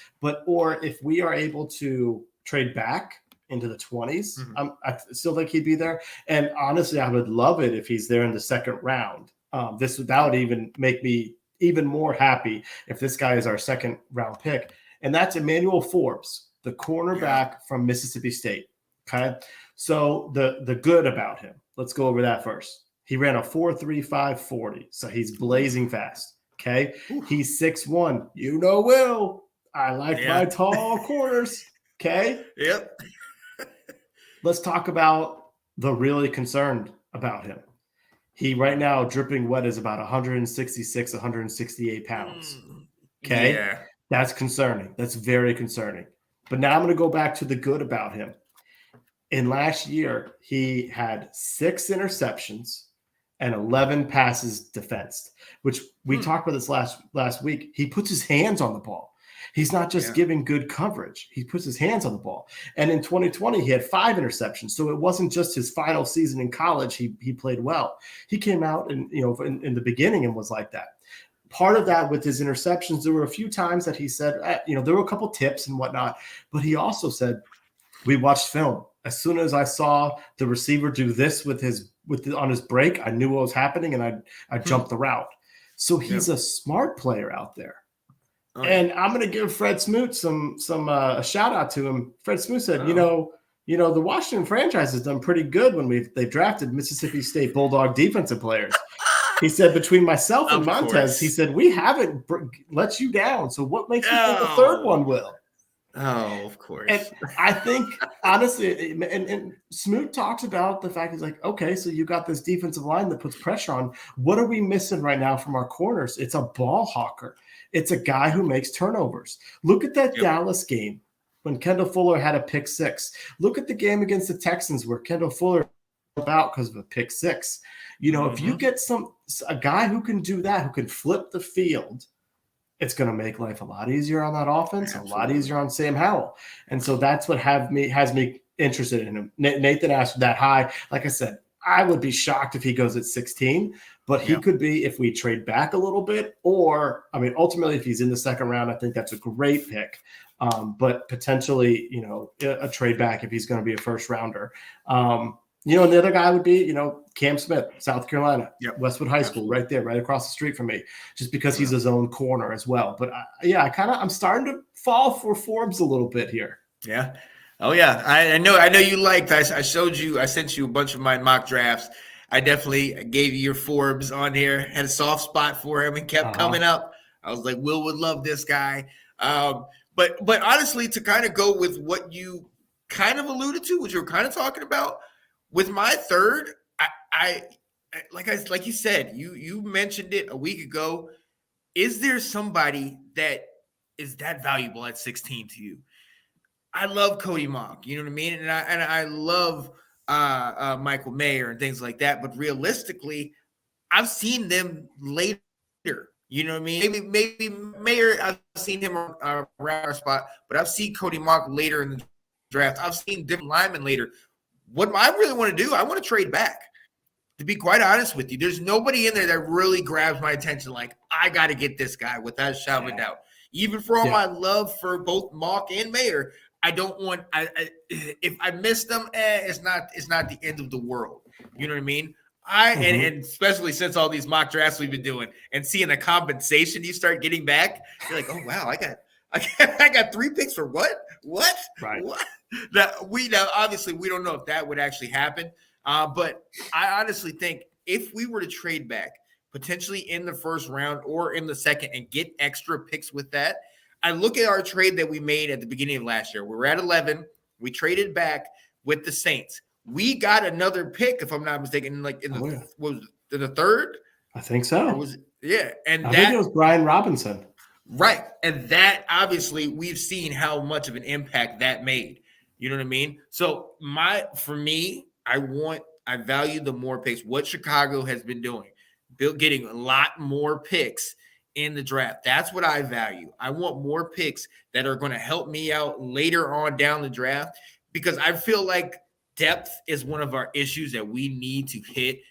Or if we are able to trade back into the 20s, I still think he'd be there. And honestly, I would love it if he's there in the second round. That would even make me even more happy if this guy is our second round pick. And that's Emmanuel Forbes, the cornerback from Mississippi State. Okay. So the good about him, let's go over that first. He ran a 4.35 40, so he's blazing fast. Okay, he's 6'1". Will I like my tall corners? Okay. Yep. Let's talk about the really concerned about him. He right now dripping wet is about 166, 168 pounds. Okay, that's concerning. That's very concerning. But now I'm going to go back to the good about him. In last year, he had 6 interceptions and 11 passes defensed, which we talked about this last week. He puts his hands on the ball. He's not just giving good coverage. He puts his hands on the ball. And in 2020, he had 5 interceptions. So it wasn't just his final season in college. He played well. He came out and in the beginning and was like that. Part of that with his interceptions, there were a few times that he said, there were a couple tips and whatnot, but he also said, we watched film. As soon as I saw the receiver do this on his break, I knew what was happening, and I jumped the route. So Yep. he's a smart player out there. Oh, yeah. And I'm going to give Fred Smoot some a shout out to him. Fred Smoot said, Oh. the Washington franchise has done pretty good when they've drafted Mississippi State Bulldog defensive players. He said, between myself and Of Montez, he course. said, we haven't let you down. So what makes you think a third Oh. one will? Oh, of And course. I think, honestly, and Smoot talks about the fact he's like, okay, so you got this defensive line that puts pressure on. What are we missing right now from our corners? It's a ball hawker. It's a guy who makes turnovers. Look at that Yep. Dallas game when Kendall Fuller had a pick six. Look at the game against the Texans where Kendall Fuller out because of a pick six. If you get a guy who can do that, who can flip the field, it's going to make life a lot easier on that offense, Absolutely. a lot easier on Sam Howell. And so that's what has me interested in him. Nathan asked that high. Like I said, I would be shocked if he goes at 16, but he could be if we trade back a little bit, or, ultimately if he's in the second round, I think that's a great pick. But potentially, a trade back if he's going to be a first rounder. And the other guy would be, Cam Smith, South Carolina, Westwood High School, right there, right across the street from me, just because he's his own corner as well. But I'm starting to fall for Forbes a little bit here. Yeah. Oh yeah. I know you liked, I sent you a bunch of my mock drafts. I definitely gave you your Forbes on here, had a soft spot for him and kept coming up. I was like, Will would love this guy. But honestly, to kind of go with what you kind of alluded to, what you were kind of talking about, with my third, I like you said, you mentioned it a week ago. Is there somebody that is that valuable at 16 to you? I love Cody Mock, you know what I mean, and I love Michael Mayer and things like that. But realistically, I've seen them later. You know what I mean? Maybe Mayer, I've seen him around our spot, but I've seen Cody Mock later in the draft. I've seen different linemen later. What I really want to do, I want to trade back. To be quite honest with you, there's nobody in there that really grabs my attention. Like, I got to get this guy without a shadow of a doubt. Even for all my love for both Mock and Mayer, I don't want. If I miss them, it's not the end of the world. You know what I mean? And especially since all these mock drafts we've been doing and seeing the compensation you start getting back, you're like, oh wow, I got 3 picks for what? Right. What? Now obviously we don't know if that would actually happen. But I honestly think if we were to trade back, potentially in the first round or in the second, and get extra picks with that, I look at our trade that we made at the beginning of last year. We were at 11. We traded back with the Saints. We got another pick, if I'm not mistaken, like in the third. I think so. And I think it was Brian Robinson. Right. And that, obviously, we've seen how much of an impact that made. You know what I mean? So for me, I value the more picks. What Chicago has been doing, getting a lot more picks in the draft. That's what I value. I want more picks that are going to help me out later on down the draft, because I feel like depth is one of our issues that we need to hit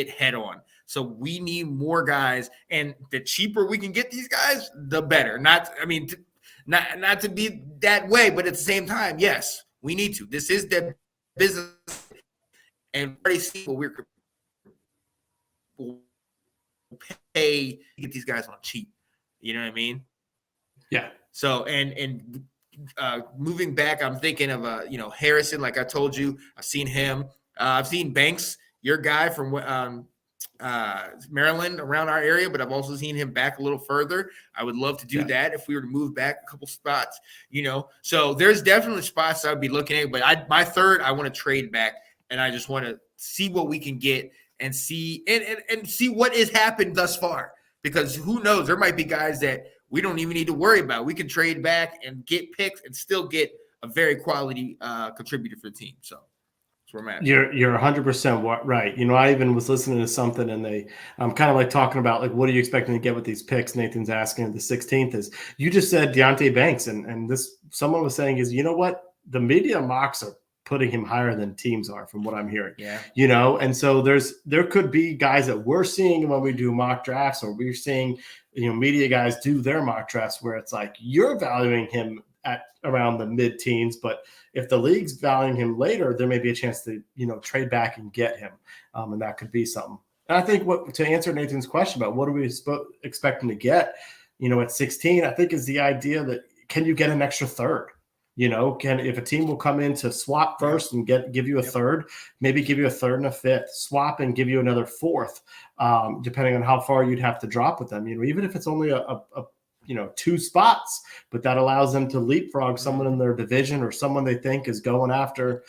head on. So we need more guys, and the cheaper we can get these guys, the better. Not to be that way, but at the same time, yes, we need to. This is the business, and already see what we'll pay to get these guys on cheap. You know what I mean? Yeah. So and moving back, I'm thinking of Harrison. Like I told you, I've seen him. I've seen Banks, your guy from Maryland, around our area, but I've also seen him back a little further. I would love to do that if we were to move back a couple spots. So there's definitely spots I'd be looking at. But my third, I want to trade back, and I just want to see what we can get and see and see what has happened thus far. Because who knows, there might be guys that we don't even need to worry about. We can trade back and get picks and still get a very quality contributor for the team. So that's where I'm at. You're 100% right. I even was listening to something, and I'm kind of like talking about, like, what are you expecting to get with these picks? Nathan's asking. The 16th is, you just said Deonte Banks, and this someone was saying is, you know what, the media mocks are putting him higher than teams are, from what I'm hearing. Yeah. And so there could be guys that we're seeing when we do mock drafts, or we're seeing, media guys do their mock drafts, where it's like you're valuing him at around the mid-teens, but if the league's valuing him later, there may be a chance to, trade back and get him. And that could be something. And I think to answer Nathan's question about what are we expecting to get, at 16, I think is the idea that can you get an extra third? If a team will come in to swap first and give you a third, maybe give you a third and a fifth, swap and give you another fourth, depending on how far you'd have to drop with them. Even if it's only a 2 spots, but that allows them to leapfrog someone in their division or someone they think is going after,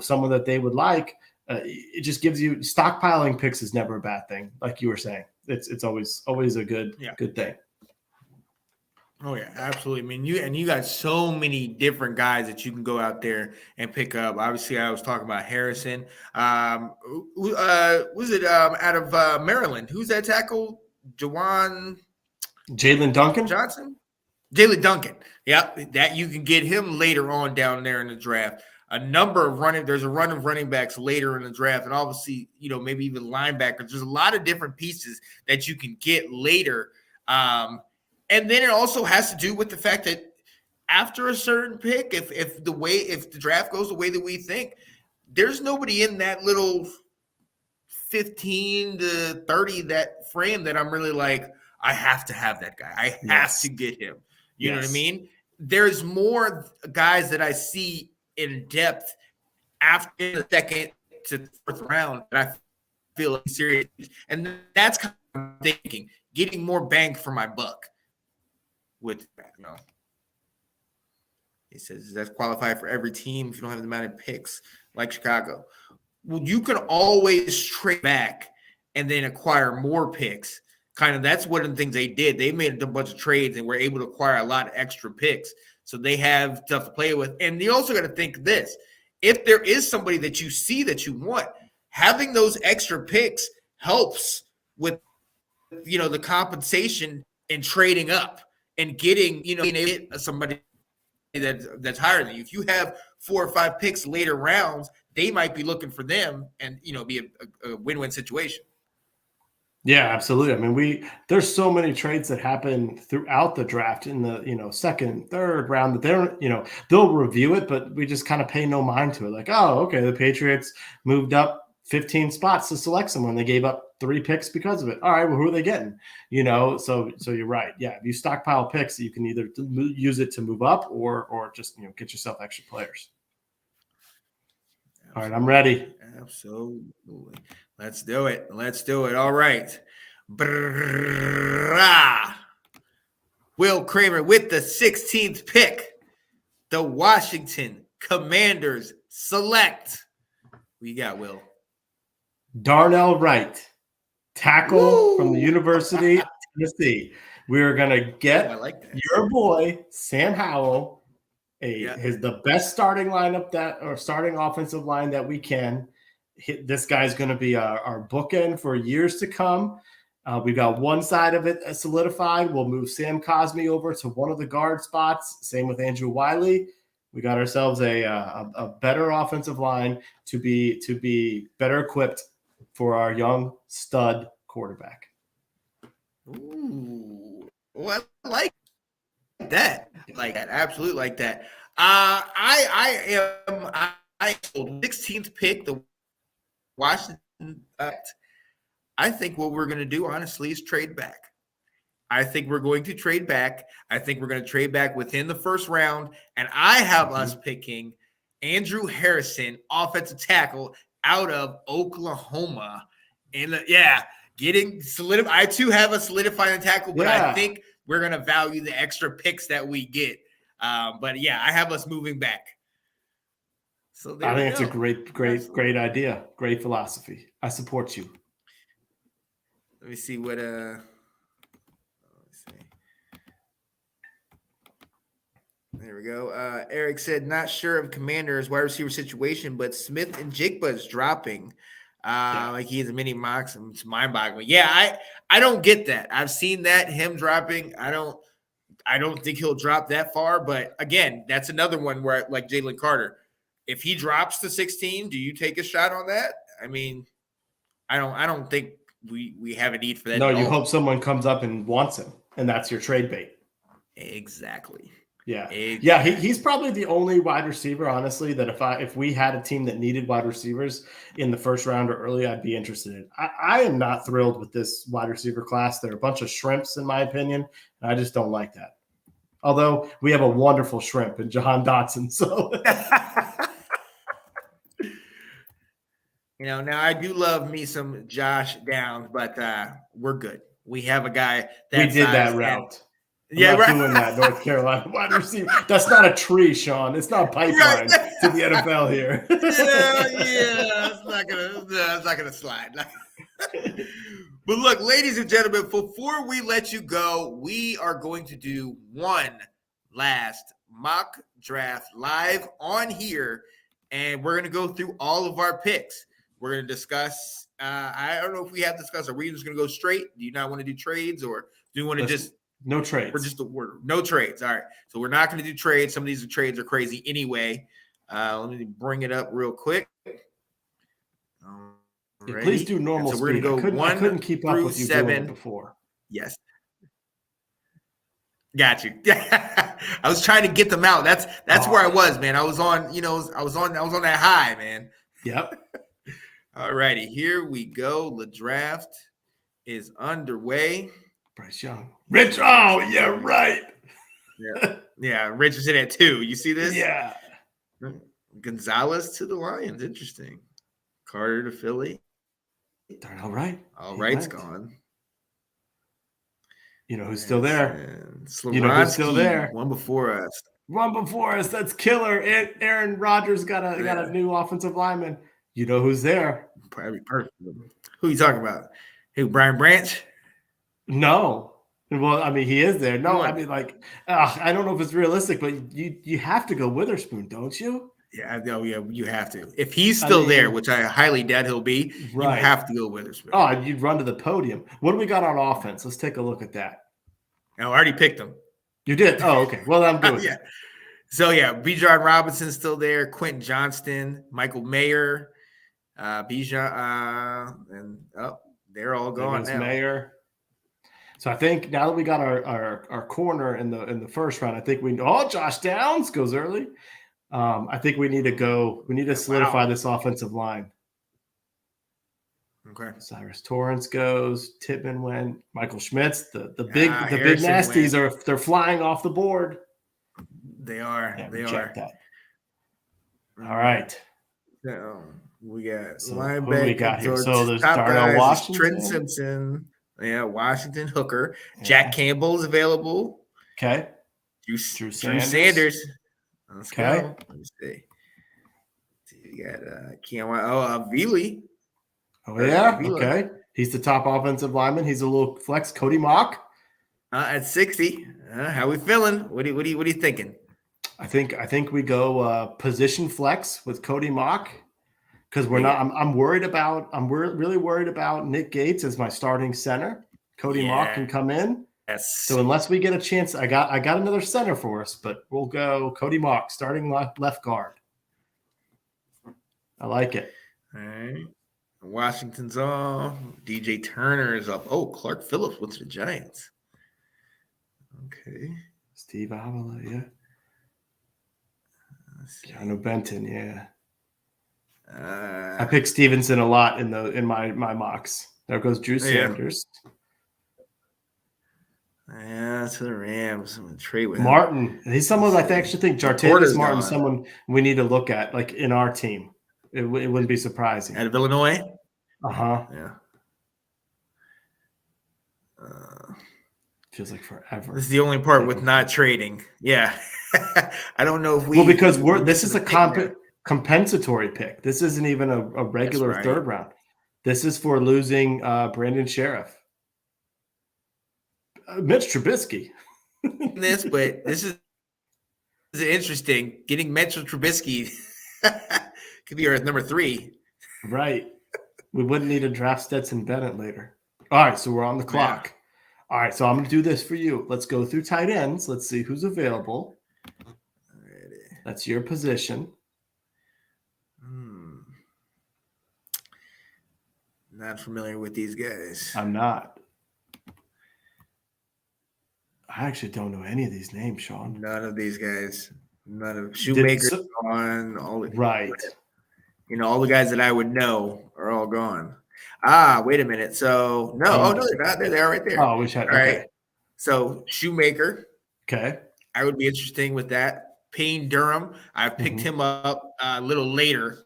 someone that they would like. It just gives you stockpiling picks is never a bad thing. Like you were saying, it's always a good thing. Oh yeah, absolutely. I mean, you got so many different guys that you can go out there and pick up. Obviously, I was talking about Harrison. Was it out of Maryland? Who's that tackle? Jalen Duncan Johnson. Jalen Duncan. Yeah, that you can get him later on down there in the draft. There's a run of running backs later in the draft, and obviously, maybe even linebackers. There's a lot of different pieces that you can get later. And then it also has to do with the fact that after a certain pick, if the draft goes the way that we think, there's nobody in that little 15 to 30 that frame that I'm really like, I have to have that guy. I have to get him. You know what I mean? There's more guys that I see in depth after the second to fourth round that I feel like serious. And that's kind of thinking, getting more bang for my buck. With that, he says, does that qualify for every team if you don't have the amount of picks like Chicago? Well, you can always trade back and then acquire more picks. Kind of that's one of the things they did. They made a bunch of trades and were able to acquire a lot of extra picks. So they have stuff to play with. And you also got to think this. If there is somebody that you see that you want, having those extra picks helps with, the compensation and trading up. And getting, somebody that's higher than you. If you have 4 or 5 picks later rounds, they might be looking for them and, be a win-win situation. Yeah, absolutely. I mean, there's so many trades that happen throughout the draft in the, second, third round that they'll review it, but we just kind of pay no mind to it. Like, oh, okay, the Patriots moved up 15 spots to select someone. They gave up 3 picks because of it. All right, well, who are they getting? So you're right. Yeah, if you stockpile picks, you can either use it to move up or just get yourself extra players. Absolutely. All right, I'm ready. Absolutely. Let's do it. All right. Will Kramer with the 16th pick. The Washington Commanders select. Who you got, Will? Darnell Wright, tackle from the University of Tennessee. We're going to get your boy, Sam Howell, the best starting lineup starting offensive line that we can. This guy's going to be our bookend for years to come. We've got one side of it solidified. We'll move Sam Cosmi over to one of the guard spots. Same with Andrew Wiley. We got ourselves a better offensive line to be better equipped for our young stud quarterback. Ooh, well, I like that. Absolutely like that. I am 16th pick, the Washington. I think what we're going to do, honestly, is trade back. I think we're going to trade back. I think we're going to trade back within the first round, and I have us picking Andrew Harrison, offensive tackle out of Oklahoma. And getting solidified. I too have a solidifying tackle, but I think we're going to value the extra picks that we get. But I have us moving back. So I think it's a great idea. Great philosophy. I support you. Let me see what there we go. Eric said, not sure of Commanders wide receiver situation, but Smith and Jigba is dropping. Like he has a mini mocks, and it's mind-boggling. Yeah, I don't get that. I've seen that, him dropping. I don't think he'll drop that far, but again, that's another one where, like Jalen Carter, if he drops to 16, do you take a shot on that? I mean, I don't think we have a need for that. No, you hope someone comes up and wants him, and that's your trade bait. Exactly. Yeah. Yeah, Exactly. he's probably the only wide receiver, honestly, that if we had a team that needed wide receivers in the first round or early, I'd be interested in. I am not thrilled with this wide receiver class. They're a bunch of shrimps, in my opinion, and I just don't like that. Although we have a wonderful shrimp in Jahan Dotson. So Now I do love me some Josh Downs, but we're good. We have a guy we that did size, that and route. I'm yeah, not right, doing that, North Carolina wide receiver. That's not a tree, Sean. It's not a right. pipeline to the NFL here. Yeah, it's not gonna slide. But look, ladies and gentlemen, before we let you go, we are going to do one last mock draft live on here, and we're going to go through all of our picks. We're going to discuss. I don't know if we have discussed. Are we just going to go straight? Do you not want to do trades, or do you want to just? No We're trades. just no trades. All right, so we're not going to do trades. Some of these trades are crazy anyway. Let me bring it up real quick. Yeah, please Ready? do And normal so we're going speed. to go I one couldn't keep up through with you doing it 7. before. Yes. Got you. I was trying to get them out. That's where I was, man. I was on, I was on that high, man. Yep. All righty, here we go. The draft is underway. Bryce Young. Rich. Oh, yeah, right. Yeah, Richardson at 2. You see this? Yeah. Gonzalez to the Lions. Interesting. Carter to Philly. Darnell Wright. All He right's went. gone. You know who's still there? You know who's still Slavansky, there? one before us. One before us. That's killer. Aaron Rodgers got a new offensive lineman. You know who's there? Probably perfect. Who you talking about? Who, Brian Branch? No. Well, I mean, he is there. No, I What? mean, like, I don't know if it's realistic, but you have to go Witherspoon, don't you? Yeah, you have to. If he's still there, which I highly doubt he'll be, you right. have to go Witherspoon. Oh, you'd run to the podium. What do we got on offense? Let's take a look at that. I already picked him. You did? Oh, okay. Well, I'm good with yeah. that. So, Bijan Robinson's still there. Quentin Johnston, Michael Mayer, Bijan, and they're all gone now. Mayer. So I think now that we got our corner in the first round, I think Josh Downs goes early. I think we need to go. We need to solidify this offensive line. Okay. Cyrus Torrance goes. Tippmann went. Michael Schmitz. The big nasties they're flying off the board. They are. Yeah, they are. That. All right. So we got linebacker. Who we got here? So there's top Darnell guys, Washington, Trent Simpson. Yeah, Washington Hooker. Yeah. Jack Campbell's available. Okay. Drew Sanders. Let's go. Let me see. You got Veely. Oh yeah. Okay. He's the top offensive lineman. He's a little flex. Cody Mock. At 60. How we feeling? What are you thinking? I think we go position flex with Cody Mock because we're not. I'm worried about. I'm really worried about Nick Gates as my starting center. Cody Mock can come in. Yes. So unless we get a chance, I got another center for us, but we'll go Cody Mock starting left guard. I like it. All right. Washington's off. DJ Turner is up. Oh, Clark Phillips went to the Giants. Okay. Steve Avila, yeah. Keanu Benton, yeah. I picked Stevenson a lot in my mocks. There goes Drew Sanders. Yeah, to the Rams. I'm gonna trade with Martin. He's someone I actually think Jartavius Martin, someone we need to look at, like in our team. It wouldn't be surprising. Out of Illinois. Yeah. Feels like forever. This is the only part with not trading. Yeah. I don't know if we. Well, because this is a compensatory pick. This isn't even a regular third round. This is for losing Brandon Sheriff. Mitch Trubisky. But this is interesting. Getting Mitchell Trubisky could be our number 3. Right. We wouldn't need to draft Stetson Bennett later. All right, so we're on the clock. All right, so I'm going to do this for you. Let's go through tight ends. Let's see who's available. Alrighty. That's your position. Not familiar with these guys. I'm not. I actually don't know any of these names, Sean. None of these guys. None of Did Shoemaker gone. right. All the guys that I would know are all gone. Ah, wait a minute. So no, oh no, they're not. There they are right there. Oh, we should. All Okay. right. So Shoemaker, Okay. I would be interesting with that. Payne Durham, I picked him up a little later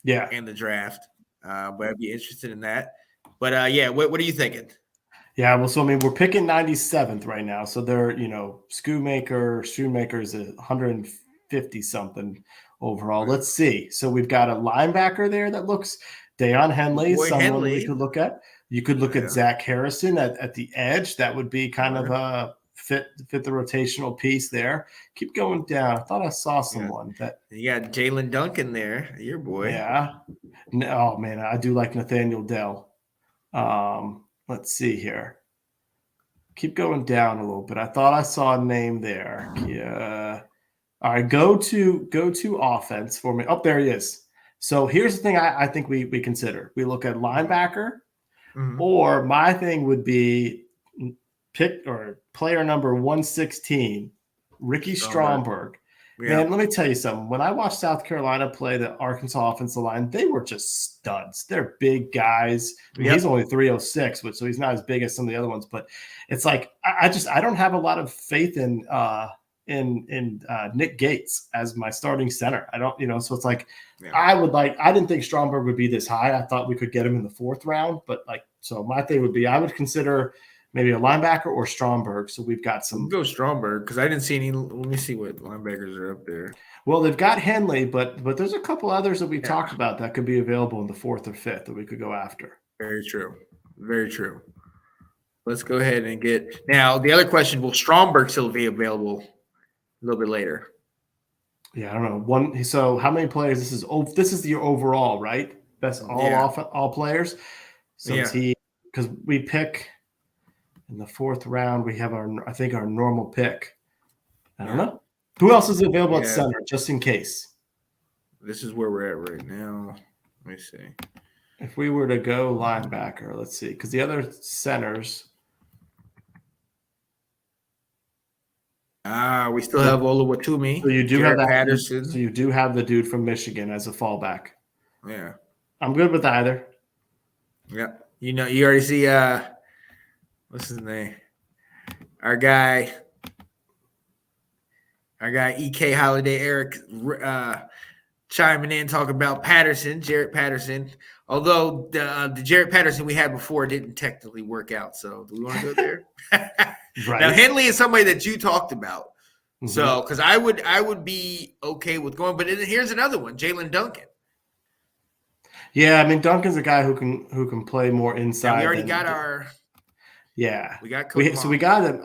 Yeah. in the draft, but I'd be interested in that. But yeah, what are you thinking? Yeah, well, so I mean, we're picking 97th right now. So they're, Shoemaker is 150 something overall. Let's see. So we've got a linebacker there that looks Deion Henley, Boy, someone we Henley. could look at. You could look at Zach Harrison at the edge. That would be kind of a fit the rotational piece there. Keep going down. I thought I saw someone that you got Jalen Duncan there, your boy. Yeah. Oh man, I do like Nathaniel Dell. Let's see here. Keep going down a little bit. I thought I saw a name there. Yeah. All right, go to offense for me. Oh, there he is. So here's the thing I think we consider. We look at linebacker, or my thing would be pick or player number 116, Ricky Stromberg. Yeah. Man, let me tell you something. When I watched South Carolina play the Arkansas offensive line, they were just studs. They're big guys. I mean, he's only 306, so he's not as big as some of the other ones. But it's like I don't have a lot of faith in Nick Gates as my starting center. I don't, so it's like I didn't think Stromberg would be this high. I thought we could get him in the 4th round, but so my thing would be I would consider maybe a linebacker or Stromberg. So we've got some. We'll go Stromberg because I didn't see any. Let me see what linebackers are up there. Well, they've got Henley, but there's a couple others that we talked about that could be available in the 4th or 5th that we could go after. Very true. Very true. Let's go ahead and get now the other question: will Stromberg still be available a little bit later? Yeah, I don't know. So how many players? This is the overall, right? Best all players. So is he? Because we pick. In the 4th round, we have our normal pick. I don't know. Who else is available at center, just in case? This is where we're at right now. Let me see. If we were to go linebacker, let's see. Because the other centers. We still have Oluwatumi. So you do Jared have that. Patterson. So you do have the dude from Michigan as a fallback. Yeah. I'm good with either. Yeah. You already see what's his name? Our guy EK Holiday, Eric chiming in, talking about Jarrett Patterson. Although the Jarrett Patterson we had before didn't technically work out. So do we want to go there? Right. Now Henley is somebody that you talked about. So because I would be okay with going, but here's another one, Jalen Duncan. Yeah, I mean Duncan's a guy who can play more inside. Yeah, we already got our. Yeah, we got so we got him.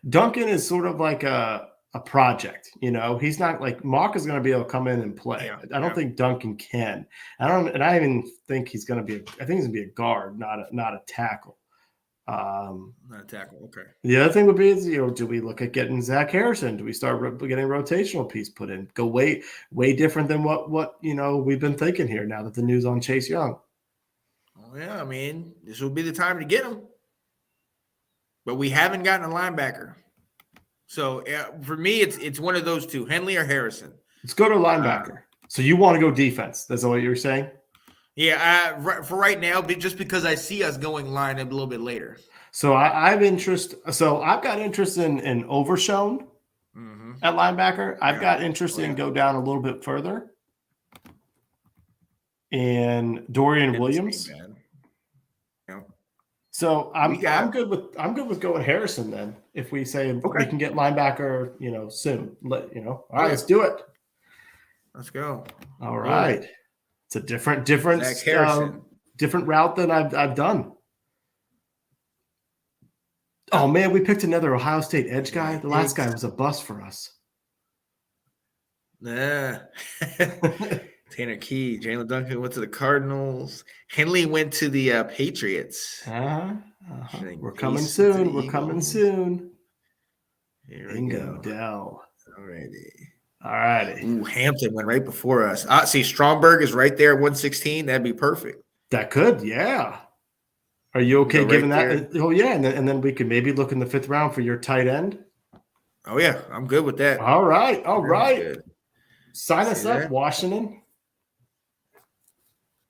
Duncan is sort of like a project, He's not like Mark is going to be able to come in and play. I don't think Duncan can. I even think he's going to be. I think he's going to be a guard, not a tackle. Not a tackle. Okay. The other thing would be is, do we look at getting Zach Harrison? Do we start getting a rotational piece put in? Go way different than what we've been thinking here now that the news on Chase Young. Well, yeah, I mean, this will be the time to get him. But we haven't gotten a linebacker. So for me, it's one of those two, Henley or Harrison. Let's go to linebacker. So you want to go defense? That's what you're saying? Yeah, for right now, just because I see us going line a little bit later. So I've interest. So I've got interest in Overshown at linebacker. I've got interest in go down a little bit further. And Dorian Williams. So I'm good with going Harrison then. If we say we can get linebacker, soon. All right, let's do it. Let's go. All right. It's a different route than I've done. Oh man, we picked another Ohio State edge guy. The last guy was a bust for us. Nah. Tanner Key, Jalen Duncan went to the Cardinals. Henley went to the Patriots. We're coming soon. We're coming soon. Here Bingo, Dell. All righty. Ooh, Hampton went right before us. See, Stromberg is right there at 116. That'd be perfect. That could, yeah. Are you okay giving that? Oh, yeah. And then we could maybe look in the 5th round for your tight end. Oh yeah, I'm good with that. All right. All Real right. good. Sign See us up, that? Washington.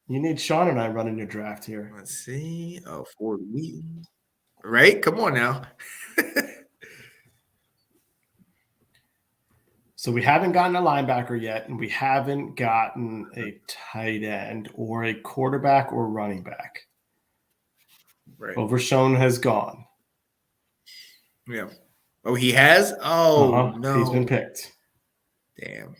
You need Sean and I running your draft here. Let's see. Oh, Ford Wheaton. Right? Come on now. So we haven't gotten a linebacker yet, and we haven't gotten a tight end or a quarterback or running back. Right. Overshown has gone. Yeah. Oh, he has? Oh, no. He's been picked. Damn.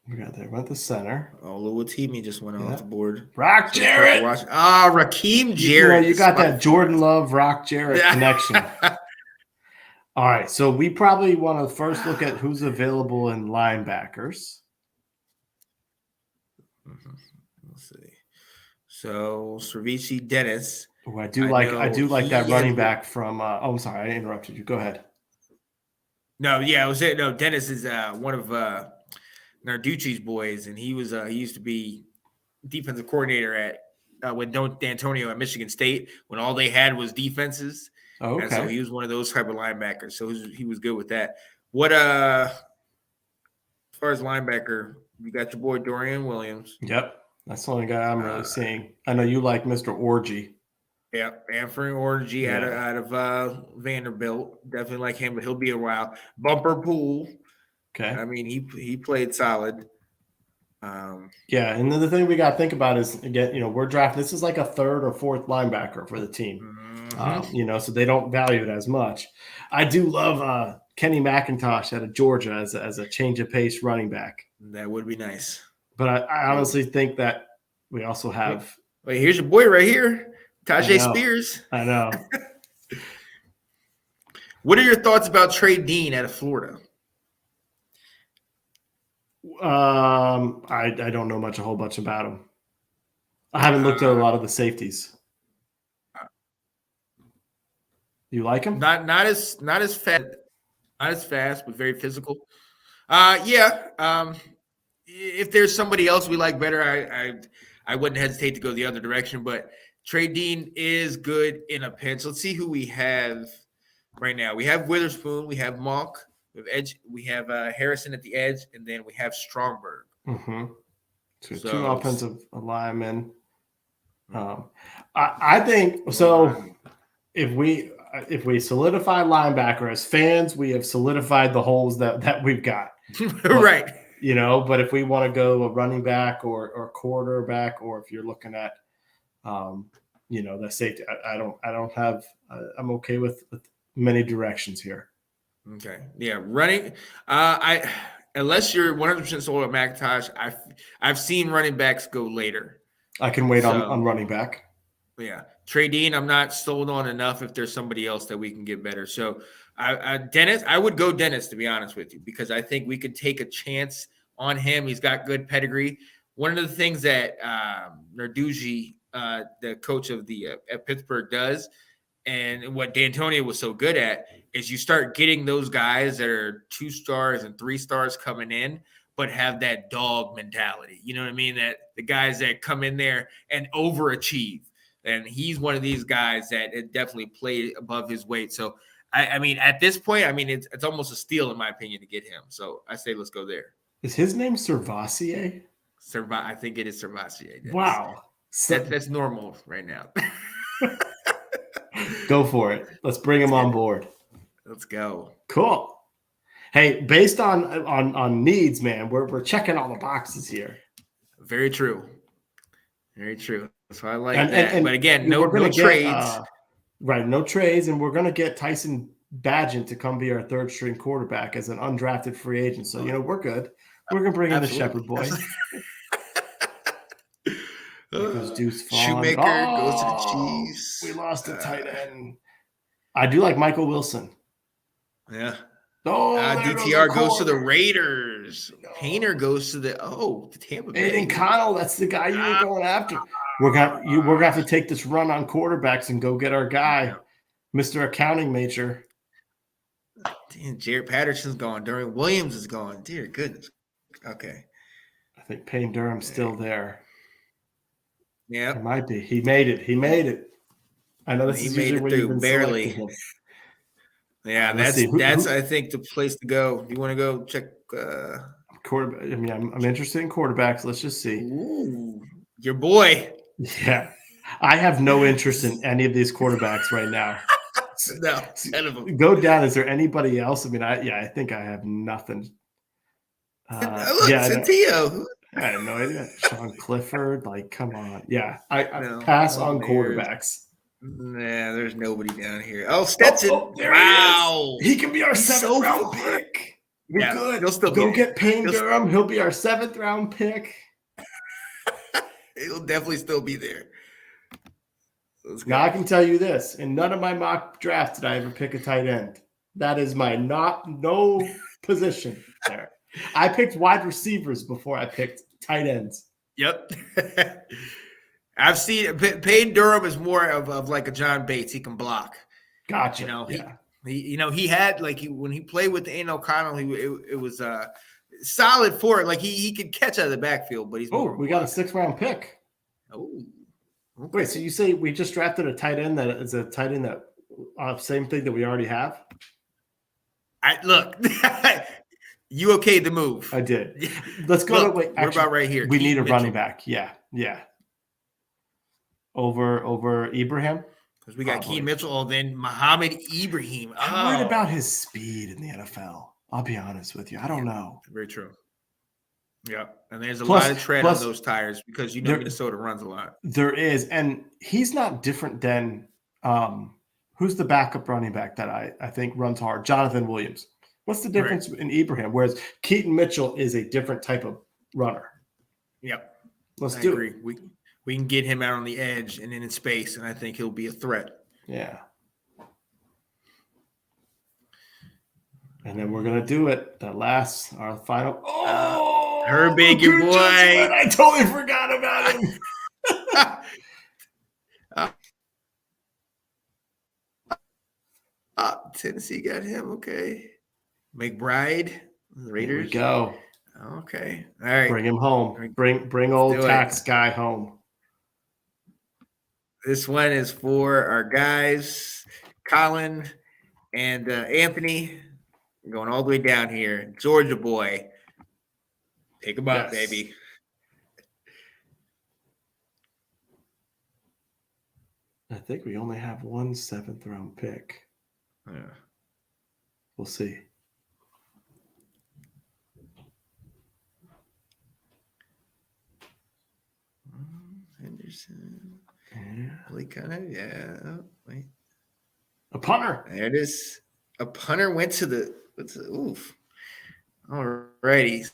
We got there. Went the center. Oh, Luatimi just went off the board. Rock Jarrett. Raheem Jarrett. You got that Jordan Love, Rock Jarrett connection. All right. So we probably want to first look at who's available in linebackers. Let's see. So Cervici Dennis. Oh, I do like that running back from. I'm sorry, I interrupted you. Go ahead. No, yeah, it was it. No, Dennis is one of Narducci's boys, and he used to be defensive coordinator at when D'Antonio at Michigan State when all they had was defenses. Oh, okay. And so he was one of those type of linebackers. So he was good with that. What as far as linebacker, you got your boy Dorian Williams. Yep. That's the only guy I'm really seeing. I know you like Mr. Orgy. Yeah, Anthony Orgy out of Vanderbilt. Definitely like him, but he'll be a while. Bumper Pool. Okay. I mean, he played solid. Yeah, and then the thing we got to think about is, again, we're drafting. This is like a third or fourth linebacker for the team. Mm-hmm. So they don't value it as much. I do love Kenny McIntosh out of Georgia as a change of pace running back. That would be nice. But I honestly think that we also have. Wait, here's your boy right here, Tajay Spears. I know. What are your thoughts about Trey Dean out of Florida? I don't know a whole bunch about him. I haven't looked at a lot of the safeties. You like him? Not as fast, but very physical. Yeah. If there's somebody else we like better, I wouldn't hesitate to go the other direction. But Trey Dean is good in a pinch. Let's see who we have right now. We have Witherspoon. We have Monk. We have Edge. We have Harrison at the edge, and then we have Stromberg. Mm-hmm. So 2 offensive linemen. I think so. If we solidify linebacker as fans, we have solidified the holes that we've got. Right. But if we want to go a running back or quarterback, or if you're looking at, the safety, I don't have. I'm okay with many directions here. Okay. Yeah. Running. Unless you're 100% sold on McIntosh, I've seen running backs go later. I can wait on running back. Yeah. Trey Dean, I'm not sold on enough if there's somebody else that we can get better. So Dennis, I would go Dennis, to be honest with you, because I think we could take a chance on him. He's got good pedigree. One of the things that Narducci, the coach of the at Pittsburgh, does, and what D'Antonio was so good at, is you start getting those guys that are 2 stars and 3 stars coming in, but have that dog mentality. You know what I mean? That the guys that come in there and overachieve. And he's one of these guys that definitely played above his weight. So, I mean, at this point, it's almost a steal, in my opinion, to get him. So I say let's go there. Is his name Servassier? I think it is Servassier. Wow. That's normal right now. Go for it. Let's bring him on board. Let's go. Cool. Hey, based on needs, man, we're checking all the boxes here. Very true. Very true. So I like that. But again, no trades. Right, no trades, and we're going to get Tyson Badgett to come be our third string quarterback as an undrafted free agent. So, we're good. We're going to bring in the Shepherd boy. Goes Deuce Vaughn. Shoemaker goes to the Chiefs. We lost a tight end. I do like Michael Wilson. Yeah. DTR goes to the Raiders. No. Painter goes to the Tampa Bay. Aiden Connell, that's the guy you were going after. We're gonna have to take this run on quarterbacks and go get our guy, Mr. Accounting major. Damn, Jared Patterson's gone. Dorian Williams is gone. Dear goodness. Okay. I think Payne Durham's still there. Yeah. It might be. He made it. I know this He is made usually it where you've through been selecting barely. him. Yeah, Let's see. that's I think the place to go. You want to go check? Quarterback? I mean, I'm interested in quarterbacks. Let's just see. Ooh, your boy. Yeah, I have no interest in any of these quarterbacks right now. No, none of them. Go down. Is there anybody else? I mean, I think I have nothing. Look, Yeah, Centillo. I have no idea. Sean Clifford, like, come on. Yeah, I No, pass no, on quarterbacks. nah, there's nobody down here. Oh, Oh, Stetson. oh, there he is. Wow. He can be our He's seventh so round fun. pick. We're Yeah, good. he'll still be Go there. get Payne Durham. He'll be our seventh round pick. He'll definitely still be there. Now I can tell you this: in none of my mock drafts did I ever pick a tight end. That is my no position there. I picked wide receivers before I picked tight ends. Yep. I've seen Payne Durham is more of like a John Bates. He can block. Gotcha. You know, Yeah. he had like when he played with Aiden O'Connell, it was solid for it. Like he could catch out of the backfield, but he's more. We got a 6th round pick. Oh, okay. Wait. So you say we just drafted a tight end that is a tight end that same thing that we already have? Look. You okayed the move. I did. Let's go Look, to wait. We're about right here. We Keaton need a Mitchell. running back. Yeah. Over Ibrahim. Because we got Keaton Mitchell, and then Muhammad Ibrahim. I'm worried about his speed in the NFL. I'll be honest with you. I don't know. Very true. Yeah. And there's a lot of tread on those tires because Minnesota runs a lot. There is. And he's not different than who's the backup running back that I think runs hard? Jonathan Williams. What's the difference in Ibrahim? Whereas Keaton Mitchell is a different type of runner. Yep. Let's do it. We can get him out on the edge and in space, and I think he'll be a threat. Yeah. And then we're gonna do it. Our final. Oh, Herbig, your boy! I totally forgot about him. Tennessee got him. Okay. McBride, Raiders. Here we go. Okay. All right. Bring him home. Bring old tax guy home. This one is for our guys, Colin and Anthony. Going all the way down here. Georgia boy. Pick him up, baby. I think we only have one 7th round pick. Yeah. We'll see. Henderson. Blake Cunningham. Yeah. Oh, wait. A punter. There it is. A punter went to the oof. All righty.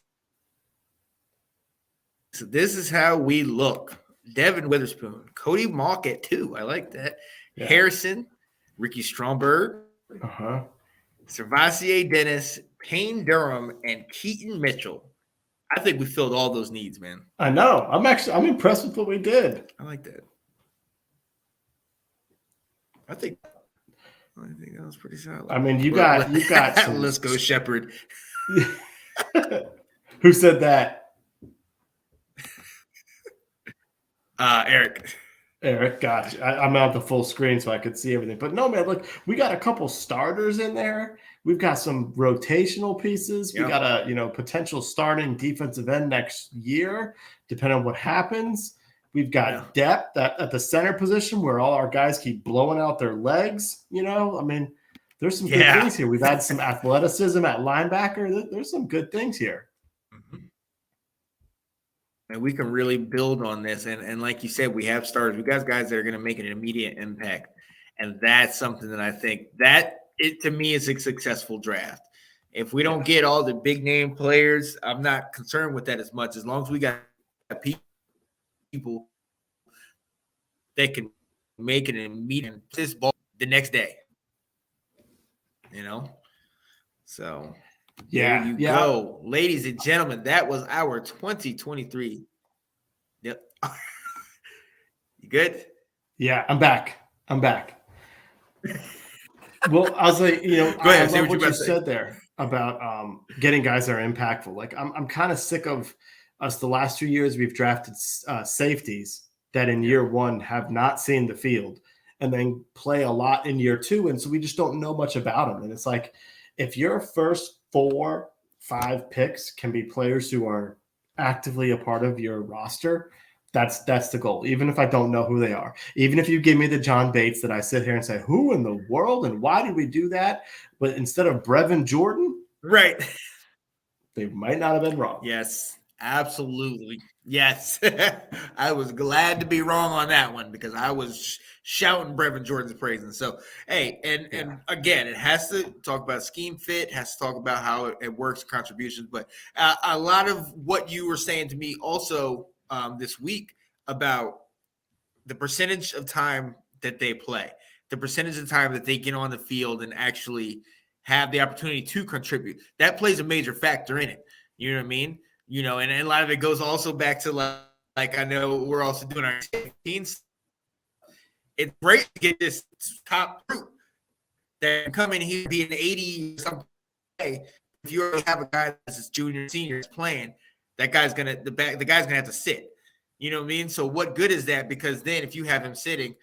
So this is how we look. Devin Witherspoon, Cody Mauck at 2. I like that. Yeah. Harrison, Ricky Stromberg, Servassier Dennis, Payne Durham, and Keaton Mitchell. I think we filled all those needs, man. I know. I'm impressed with what we did. I like that. I think that was pretty solid. I mean, you got some. Let's go, Shepard. Who said that? Eric, gotcha. I'm on the full screen so I could see everything. But no, man, look, we got a couple starters in there. We've got some rotational pieces. We got a potential starting defensive end next year, depending on what happens. We've got depth at the center position where all our guys keep blowing out their legs. I mean, there's some good things here. We've had some athleticism at linebacker. There's some good things here. Mm-hmm. And we can really build on this. And like you said, we have starters. We got guys that are going to make an immediate impact. And that's something that I think to me is a successful draft. If we don't get all the big name players, I'm not concerned with that as much. As long as we got people that can make an immediate this ball the next day. So there you go. Ladies and gentlemen, that was our 2023. Yep. You good? Yeah, I'm back. Well, I was like, go ahead, I love what you said there about getting guys that are impactful. Like I'm kind of sick of us the last 2 years we've drafted safeties that in year one have not seen the field. and then play a lot in year 2. And so we just don't know much about them. And it's like, if your first 4, 5 picks can be players who are actively a part of your roster, that's the goal. Even if I don't know who they are, even if you give me the John Bates that I sit here and say, who in the world and why did we do that? But instead of Brevin Jordan, right. they might not have been wrong. Yes, absolutely. Yes. I was glad to be wrong on that one because I was shouting Brevin Jordan's praises. So, hey, and again, it has to talk about scheme fit, has to talk about how it works, contributions. But a lot of what you were saying to me also this week about the percentage of time that they play, the percentage of time that they get on the field and actually have the opportunity to contribute, that plays a major factor in it. You know what I mean? And a lot of it goes also back to like I know we're also doing our teams. It's great to get this top group that can come in here be an 80 or something. If you already have a guy that's junior, senior playing, that guy's the guy's gonna have to sit. You know what I mean? So what good is that? Because then if you have him sitting,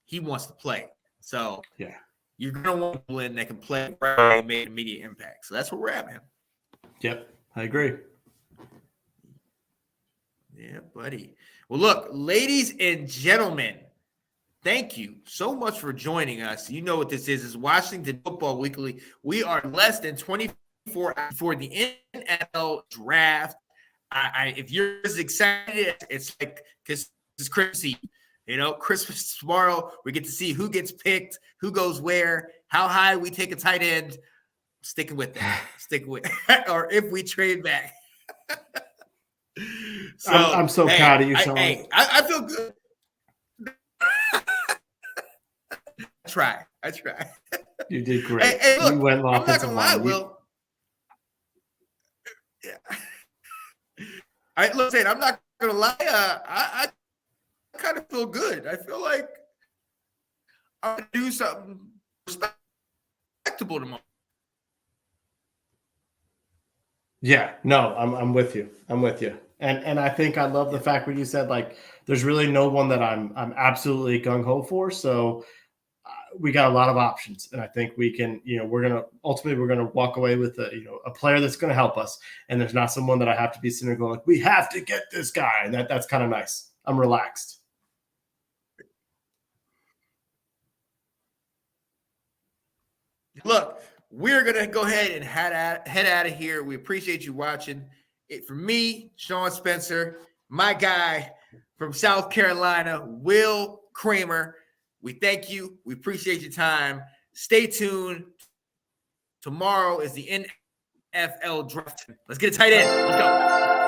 he wants to play. So yeah, you're gonna want people in that can play right and make immediate impact. So that's where we're at, man. Yep, I agree. Yeah, buddy. Well, look, ladies and gentlemen, thank you so much for joining us. You know what this is. It's Washington Football Weekly. We are less than 24 hours before the NFL draft. If you're as excited, it's like because it's Christmas Eve. Christmas tomorrow. We get to see who gets picked, who goes where, how high we take a tight end. Sticking with that. Sticking with or if we trade back. So I'm so proud of you, Sean. I feel good. I try. You did great. Hey, look, you went I'm not gonna lie, Will. Yeah. Listen, I'm not gonna lie. I kind of feel good. I feel like I'm gonna do something respectable tomorrow. Yeah, no, I'm with you. I'm with you. And I think I love the fact when you said like there's really no one that I'm absolutely gung ho for. So we got a lot of options, and I think we can. We're gonna walk away with a player that's gonna help us, and there's not someone that I have to be sitting there going like we have to get this guy, and that's kind of nice. I'm relaxed. Look, we're going to go ahead and head out of here. We appreciate you watching. For me, Sean Spencer, my guy from South Carolina, Will Kramer, we thank you. We appreciate your time. Stay tuned. Tomorrow is the NFL draft. Let's get a tight end. Let's go.